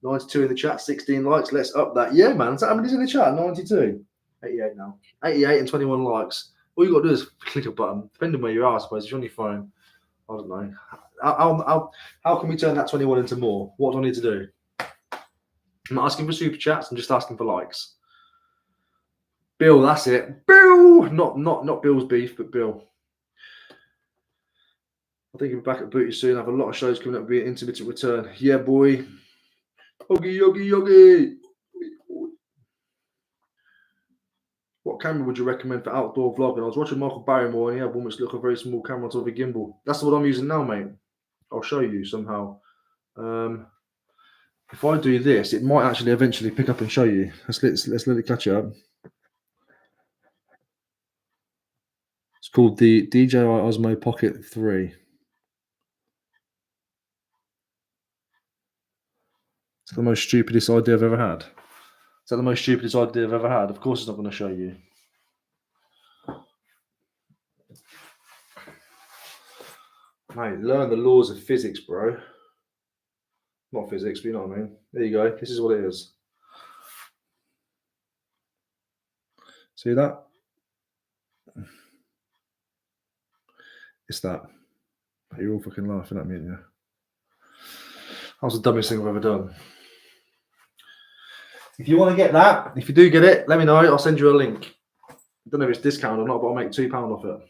92 in the chat, 16 likes. Let's up that. Yeah, man. How many's in the chat? 92. 88 now. 88 and 21 likes. All you got to do is click a button, depending where you are, I suppose. If you're on your phone, I don't know. How can we turn that 21 into more? What do I need to do? I'm not asking for super chats. I'm just asking for likes. Bill, that's it. Bill, not Bill's beef, but Bill. I think I'm back at Booty soon. I have a lot of shows coming up. Be an intermittent return. Yeah, boy. Yogi. What camera would you recommend for outdoor vlogging? I was watching Michael Barrymore and he had one which looked a very small camera on top of a gimbal. That's what I'm using now, mate. I'll show you somehow. If I do this, it might actually eventually pick up and show you. Let's let it catch up. It's called the DJI Osmo Pocket 3. It's the most stupidest idea I've ever had. Is that the most stupidest idea I've ever had? Of course it's not going to show you. Mate, learn the laws of physics, bro. Not physics, but you know what I mean. There you go. This is what it is. See that? It's that. You're all fucking laughing at me, yeah. That was the dumbest thing I've ever done. If you want to get that, if you do get it, let me know. I'll send you a link. I don't know if it's discounted or not, but I'll make £2 off it.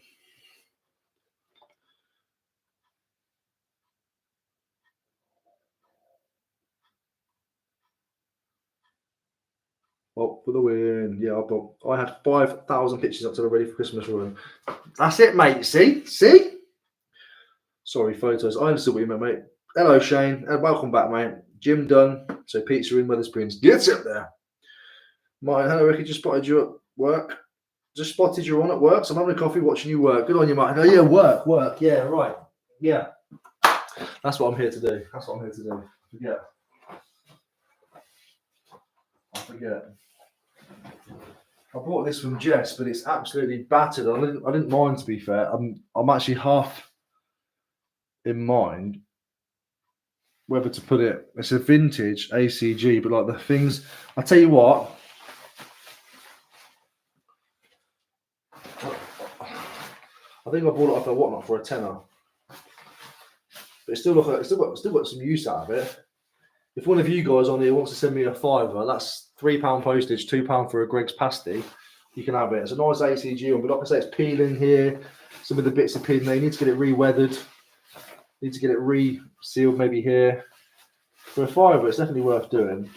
Oh, for the win. Yeah, I had 5,000 pictures up till ready for Christmas run. That's it, mate. See? Sorry, photos. I understood what you meant, mate. Hello, Shane. And welcome back, mate. Gym done. So pizza in Wetherspoons. Get up there. Martin, hello, Ricky. Just spotted you at work. Just spotted you on at work. So I'm having a coffee watching you work. Good on you, Martin. Oh, yeah, work. Yeah, right. Yeah. That's what I'm here to do. I forget. I bought this from Jess, but it's absolutely battered. I didn't mind, to be fair. I'm actually half in mind whether to put it. It's a vintage ACG, but like the things. I tell you what. I think I bought it off a whatnot for a tenner. But it's still got some use out of it. If one of you guys on here wants to send me a £5, that's £3 postage, £2 for a Greg's pasty. You can have it. It's a nice ACG one, but like I say, it's peeling here. Some of the bits are peeling there. You need to get it re-weathered. Need to get it re-sealed maybe here. For a £5, it's definitely worth doing.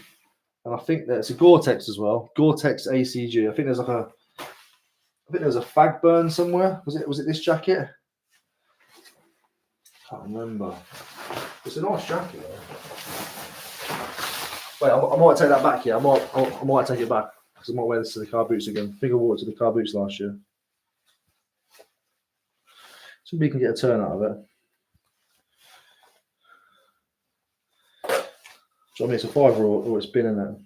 And I think that it's a Gore-Tex as well. Gore-Tex ACG. I think there's a fag burn somewhere. Was it this jacket? Can't remember. It's a nice jacket though. Wait, I might take that back here. I might take it back because I might wear this to the car boots again. I think I wore it to the car boots last year. Somebody can get a turn out of it. So I mean, it's a £5 or it's been in it.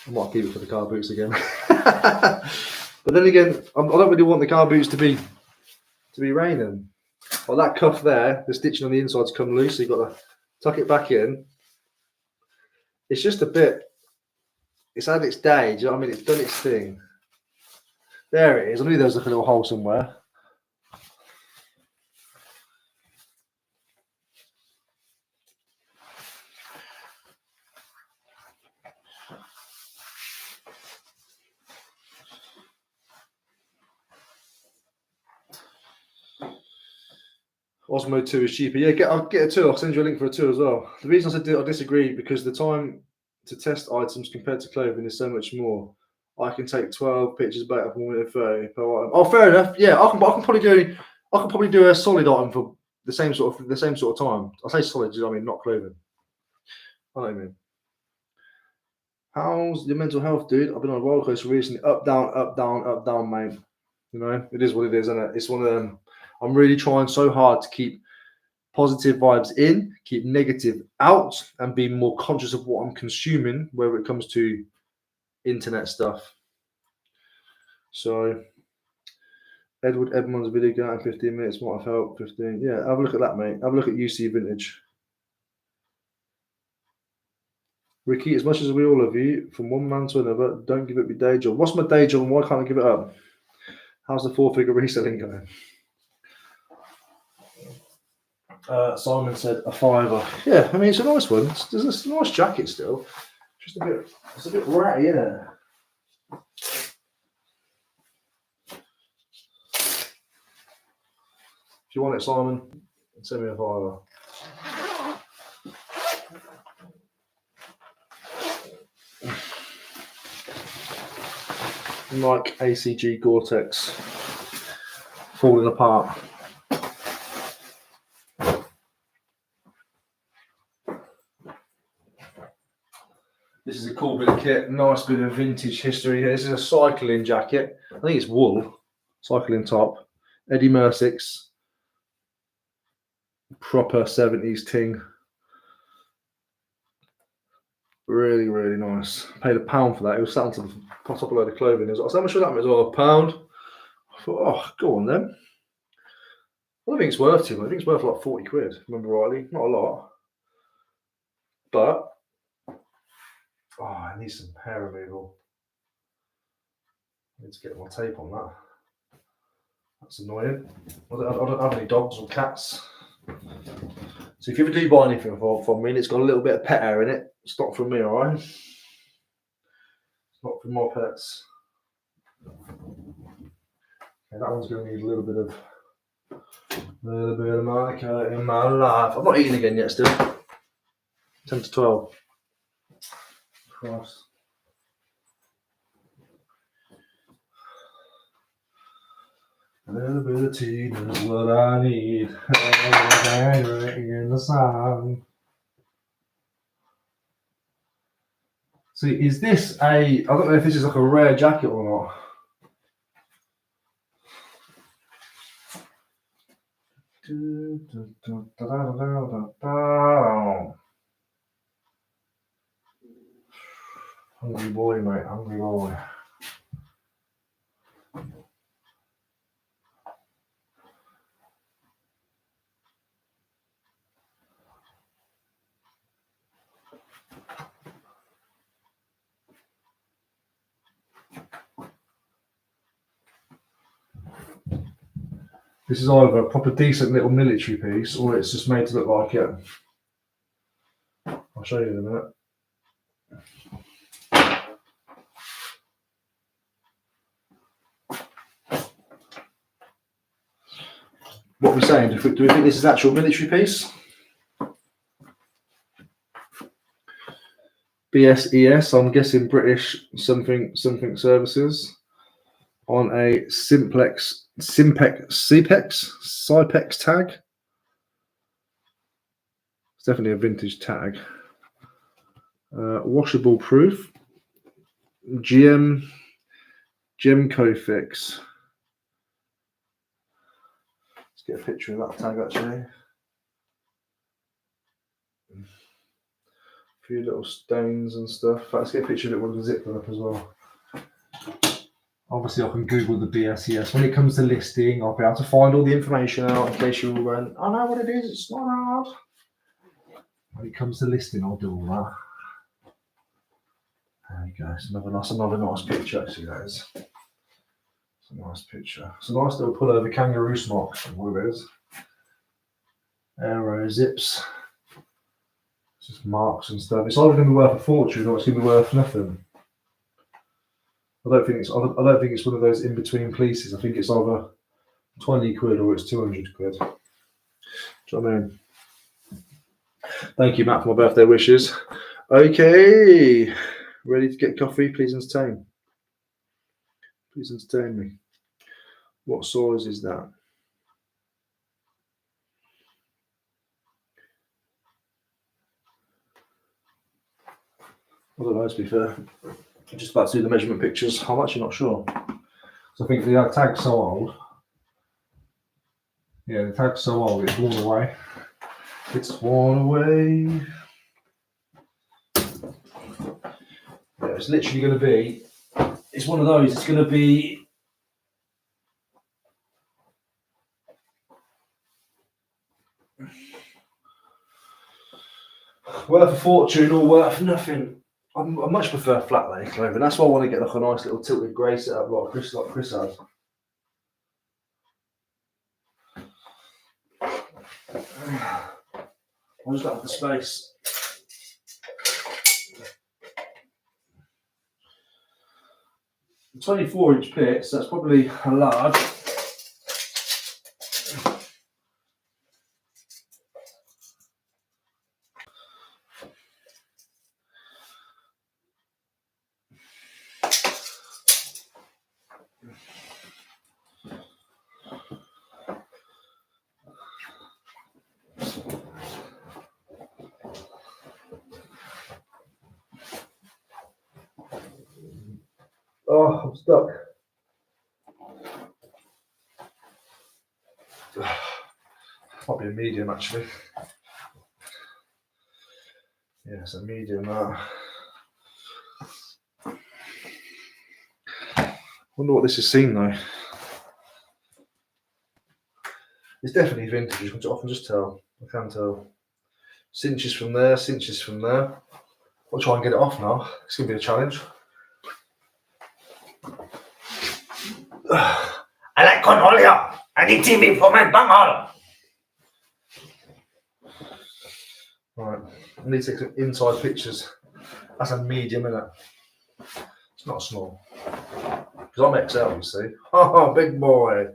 I might keep it for the car boots again. But then again, I don't really want the car boots to be raining. Well, that cuff there, the stitching on the inside's come loose, so you've got to tuck it back in. It's just a bit, it's had its day, do you know what I mean? It's done its thing. There it is. I knew there was like a little hole somewhere. Osmo 2 is cheaper. Yeah, I'll get a 2. I'll send you a link for a 2 as well. The reason I said I disagree because the time to test items compared to clothing is so much more. I can take 12 pictures better for 130 per item. Oh, fair enough. Yeah, I can probably do a solid item for the same sort of time. I say solid, I mean not clothing. I know what I mean. How's your mental health, dude? I've been on a roller coaster recently. Up, down, mate. You know, it is what it is, isn't it? It's one of them. I'm really trying so hard to keep positive vibes in, keep negative out, and be more conscious of what I'm consuming, whether it comes to internet stuff. So, Edward Edmonds video going out in 15 minutes. What I felt 15. Yeah, have a look at that, mate. Have a look at UC Vintage. Ricky, as much as we all love you, from one man to another, don't give up your day job. What's my day job and why can't I give it up? How's the 4-figure reselling going? Simon said a £5. Yeah, I mean, it's a nice one. It's a nice jacket still. Just it's a bit ratty, isn't it? If you want it, Simon, send me a £5. Nike ACG Gore-Tex falling apart. This is a cool bit of kit, nice bit of vintage history here. This is a cycling jacket. I think it's wool, cycling top. Eddie Mercick's proper 70s ting. Really, really nice. Paid £1 for that. It was sat on top of a load of clothing. I was like, how much was that? It was £1. I thought, oh, go on then. I don't think it's worth too much. I think it's worth like 40 quid, if I remember rightly. Not a lot. But, oh, I need some hair removal. I need to get my tape on that. That's annoying. I don't have any dogs or cats. So if you ever do buy anything from me and it's got a little bit of pet hair in it, it's not from me, alright? It's not from my pets. Okay, that one's going to need a little bit of marker in my life. I'm not eating again yet still. 10 to 12. Christ. A little bit of tea is what I need. In the sun. See, is this I don't know if this is like a rare jacket or not. Hungry boy, mate, hungry boy. This is either a proper decent little military piece or it's just made to look like it. I'll show you in a minute. What are we saying? Do we think this is actual military piece? BSES, I'm guessing British something services on a Cypex tag. It's definitely a vintage tag. Washable proof. Gemco fix. Let's get a picture of that tag actually. A few little stones and stuff. Let's get a picture of it with the zipper up as well. Obviously, I can Google the BSES. When it comes to listing, I'll be able to find all the information out in case you went, I know what it is, it's not hard. When it comes to listing, I'll do all that. There you go. It's another nice picture, actually, that is. It's a nice picture. It's a nice little pullover kangaroo smock, what it is. Aero zips. It's just marks and stuff. It's either going to be worth a fortune or it's going to be worth nothing. I don't think it's one of those in between pieces. I think it's either 20 quid or it's 200 quid. Do you know what I mean? Thank you, Matt, for my birthday wishes. Okay, ready to get coffee? Please entertain. Please entertain me. What size is that? I don't know, to be fair. I'm just about to do the measurement pictures. I'm actually not sure. So I think the tag's so old. Yeah, the tag's so old, it's worn away. It's worn away. Yeah, it's literally going to be, it's one of those, it's going to be worth a fortune or worth nothing. I much prefer flat lay clothing. That's why I want to get like a nice little tilted grey setup like Chris has. I just got the space. The 24-inch pits, that's probably a large. Oh, I'm stuck. Might be a medium actually. Yeah, it's a medium that. Wonder what this is seen though. It's definitely vintage, I can just tell. I can tell. Cinches from there, cinches from there. I'll try and get it off now. It's going to be a challenge. I like canola. I need TV for my bunghole. Right, I need to take some inside pictures. That's a medium, isn't it? It's not small. Because I'm XL, you see. Oh, big boy.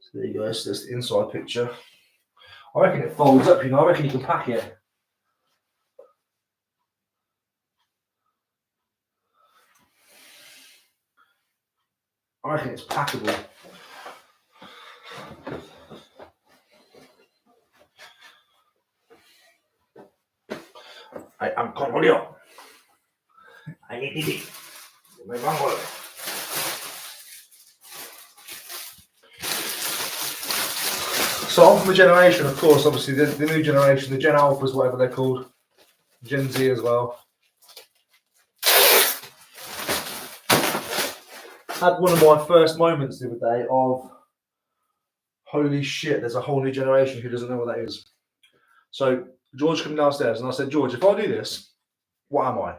So there you go, so that's the inside picture. I reckon it folds up, you know, I reckon you can pack it. I reckon it's packable. I am Cornholio. I need it. My bunghole. So I'm from a generation, of course, obviously the new generation, the Gen Alphas, whatever they're called, Gen Z as well. Had one of my first moments the other day of, holy shit, there's a whole new generation who doesn't know what that is. So George came downstairs and I said, George, if I do this, what am I?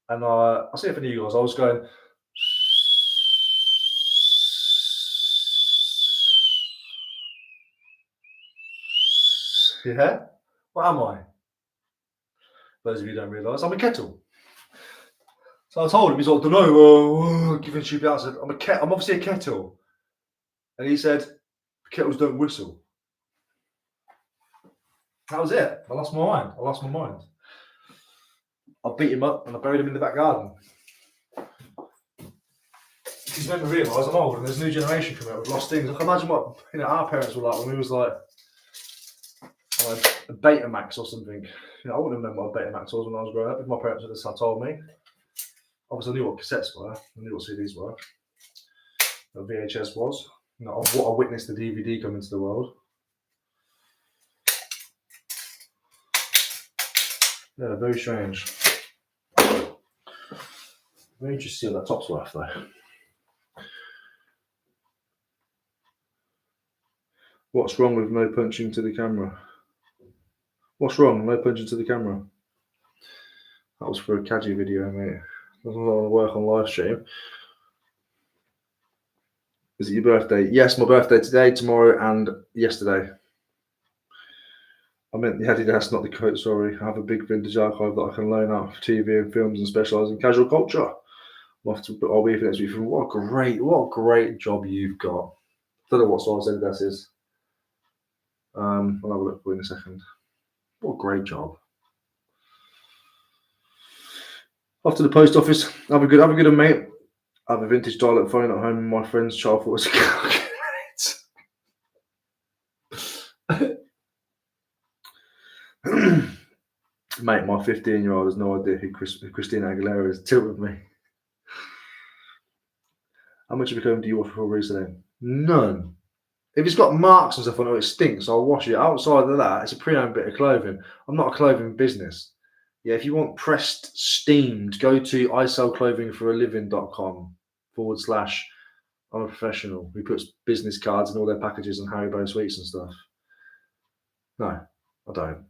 And I see if I knew you guys, I was going, yeah, what am I? Those of you who don't realise, I'm a kettle. So I told him, he's like, don't know, giving stupid answer. I'm obviously a kettle. And he said, kettles don't whistle. That was it. I lost my mind. I beat him up and I buried him in the back garden. Because made me realise I'm old and there's a new generation coming out with lost things. I can imagine what our parents were like when we was like a Betamax or something. I wouldn't remember what a Betamax was when I was growing up. If my parents had just told me. Obviously, I knew what cassettes were. I knew what CDs were. What VHS was. What I witnessed the DVD come into the world. Yeah, very strange. Very interesting to see what that top's worth though. What's wrong with no punching to the camera? What's wrong? No punching to the camera. That was for a Kaji video, mate. Doesn't want to work on live stream. Is it your birthday? Yes, my birthday today, tomorrow, and yesterday. I meant the Adidas, not the coat, sorry. I have a big vintage archive that I can loan out for TV and films and specialise in casual culture. I'll be for next week. What a great job you've got. Don't know what size Adidas is. I'll have a look for you in a second. What a great job. Off to the post office. Have a good one, mate. I have a vintage dial-up phone at home. My friend's child thought it was Mate, my 15-year-old has no idea who Christina Aguilera is. Tilt with me. How much of a comb do you wash before reselling? None. If it's got marks and stuff on it, it stinks. I'll wash it. Outside of that, it's a pre-owned bit of clothing. I'm not a clothing business. Yeah, if you want pressed, steamed, go to isellclothingforaliving.com / I'm a professional who puts business cards in all their packages and Haribo sweets and stuff. No, I don't.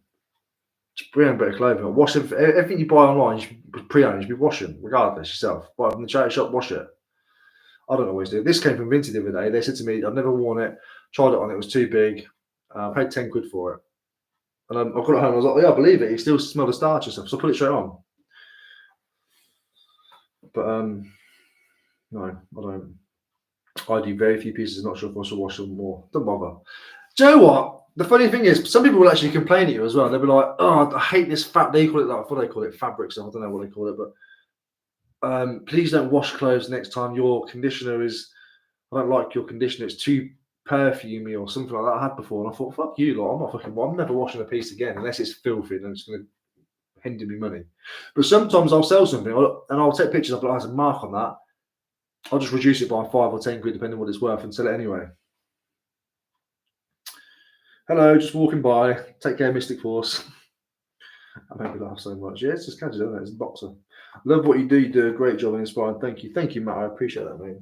It's a pre-owned bit of clothing. Wash it. Everything you buy online, you should pre-owned. You should be washing, regardless yourself. Buy it from the charity shop, wash it. I don't always do it. This came from Vinted the other day. They said to me, I've never worn it. Tried it on. It was too big. I paid 10 quid for it. And I got it home. I was like, yeah, I believe it. You still smell the starch and stuff. So I put it straight on. But no, I don't. I do very few pieces. Not sure if I should wash them more. Don't bother. Do you know what? The funny thing is, some people will actually complain at you as well. They'll be like, oh, I hate this fat. They call it like, what do they call it? Fabrics. I don't know what they call it. But please don't wash clothes next time. Your conditioner is, I don't like your conditioner. It's too perfumey or something like that. I had before. And I thought, fuck you, lot. I'm never washing a piece again unless it's filthy and it's going to hinder me money. But sometimes I'll sell something and I'll take pictures of it as a mark on that. I'll just reduce it by 5 or 10 quid, depending on what it's worth, and sell it anyway. Hello, just walking by. Take care, Mystic Force. I make me laugh so much. Yeah, it's just casual, isn't it? It's a boxer. Love what you do. You do a great job and inspiring. Thank you, Matt. I appreciate that, mate.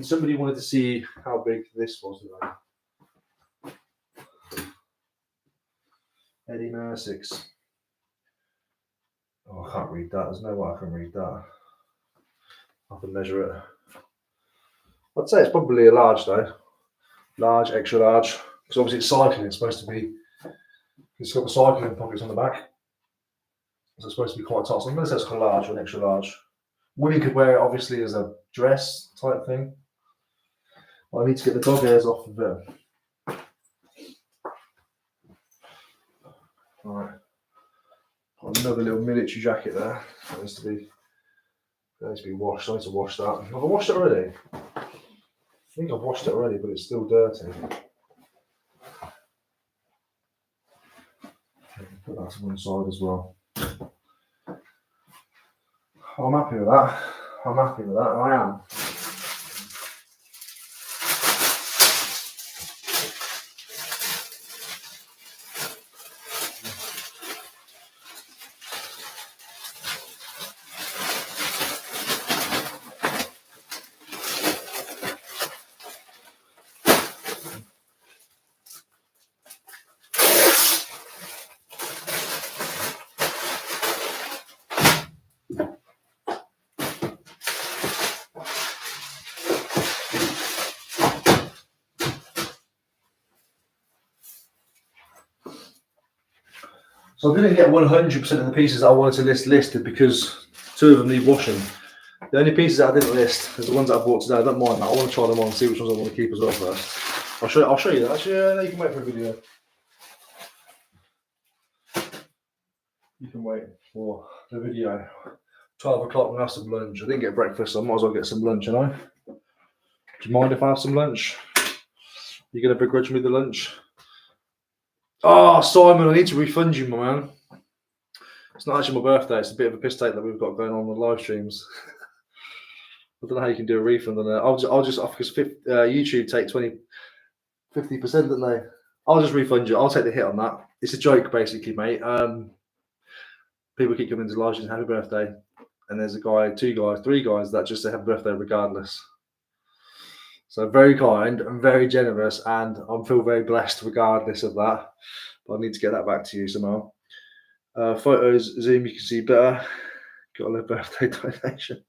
Somebody wanted to see how big this was. Eddie Mercics. Oh, I can't read that. There's no way I can read that. I can measure it. I'd say it's probably a large though. Large, extra large. Because obviously it's cycling. It's supposed to be. It's got the cycling pockets on the back. So it's supposed to be quite tight. So I'm going to say it's a large or an extra large. Women could wear it obviously as a dress type thing. I need to get the dog hairs off of it. Alright. Got another little military jacket there. That needs to be washed. I need to wash that. Have I washed it already? I think I've washed it already, but it's still dirty. Put that to one side as well. I'm happy with that. I am. So I didn't get 100% of the pieces that I wanted to list listed because 2 of them need washing. The only pieces that I didn't list is the ones that I bought today. I don't mind that. I want to try them on and see which ones I want to keep as well first. I'll show you that. Actually, yeah, you can wait for a video. You can wait for the video. 12 o'clock, we'll have some lunch. I didn't get breakfast, so I might as well get some lunch, you know? Do you mind if I have some lunch? You going to begrudge me the lunch? Oh, Simon, I need to refund you, my man. It's not actually my birthday. It's a bit of a piss take that we've got going on the live streams. I don't know how you can do a refund on that. I'll just off because YouTube take 50%, don't they? I'll just refund you. I'll take the hit on that. It's a joke, basically, mate. People keep coming into live streams, happy birthday, and there's a guy, 2 guys, 3 guys that just say happy birthday regardless. So very kind and very generous, and I feel very blessed regardless of that. But I need to get that back to you somehow. Photos, Zoom, you can see better. Got a little birthday donation.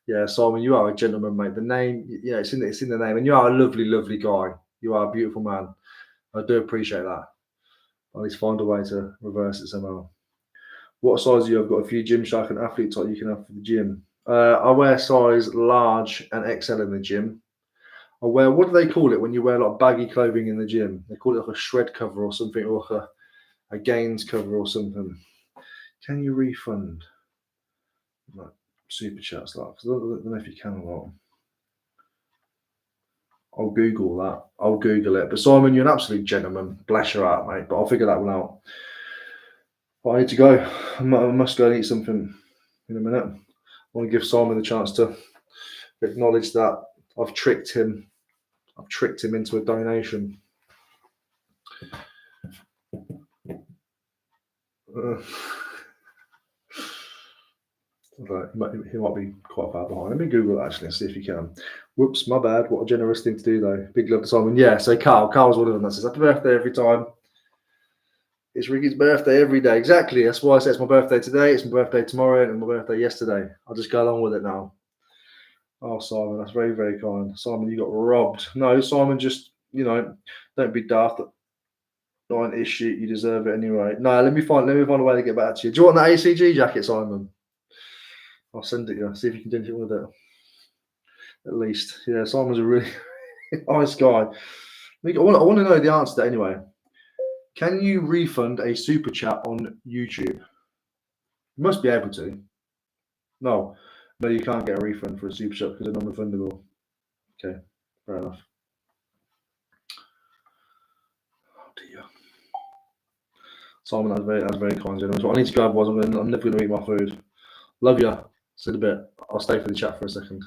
Yeah, Simon, you are a gentleman, mate. The name, yeah, it's in the name, and you are a lovely, lovely guy. You are a beautiful man. I do appreciate that. I need to find a way to reverse it somehow. What size do you have? Got a few Gymshark and athlete type you can have for the gym. I wear size large and XL in the gym. I wear, what do they call it when you wear like baggy clothing in the gym? They call it like a shred cover or something, or like a gains cover or something. Can you refund like super chats like? I don't know if you can or not. I'll Google that. I'll Google it. But Simon, you're an absolute gentleman. Bless your heart, mate. But I'll figure that one out. But I need to go. I must go and eat something in a minute. I want to give Simon the chance to acknowledge that I've tricked him. I've tricked him into a donation. Right, he might be quite far behind. Let me Google it actually and see if he can. Whoops, my bad. What a generous thing to do, though. Big love to Simon. Yeah, so Carl's one of them that says happy birthday every time. It's Ricky's birthday every day. Exactly. That's why I say it's my birthday today, it's my birthday tomorrow, and my birthday yesterday. I'll just go along with it now. Oh, Simon, that's very, very kind. Simon, you got robbed. No, Simon, just, don't be daft. Not an issue. You deserve it anyway. No, let me find a way to get back to you. Do you want that ACG jacket, Simon? I'll send it you. See if you can do anything with it. At least. Yeah, Simon's a really nice guy. I want to know the answer to that anyway. Can you refund a super chat on YouTube? You must be able to. No, you can't get a refund for a super chat because they're non-refundable. Okay, fair enough. Oh dear. Simon, that's very kind. So I need to go, otherwise I'm never going to eat my food. Love you. See you in a bit. I'll stay for the chat for a second.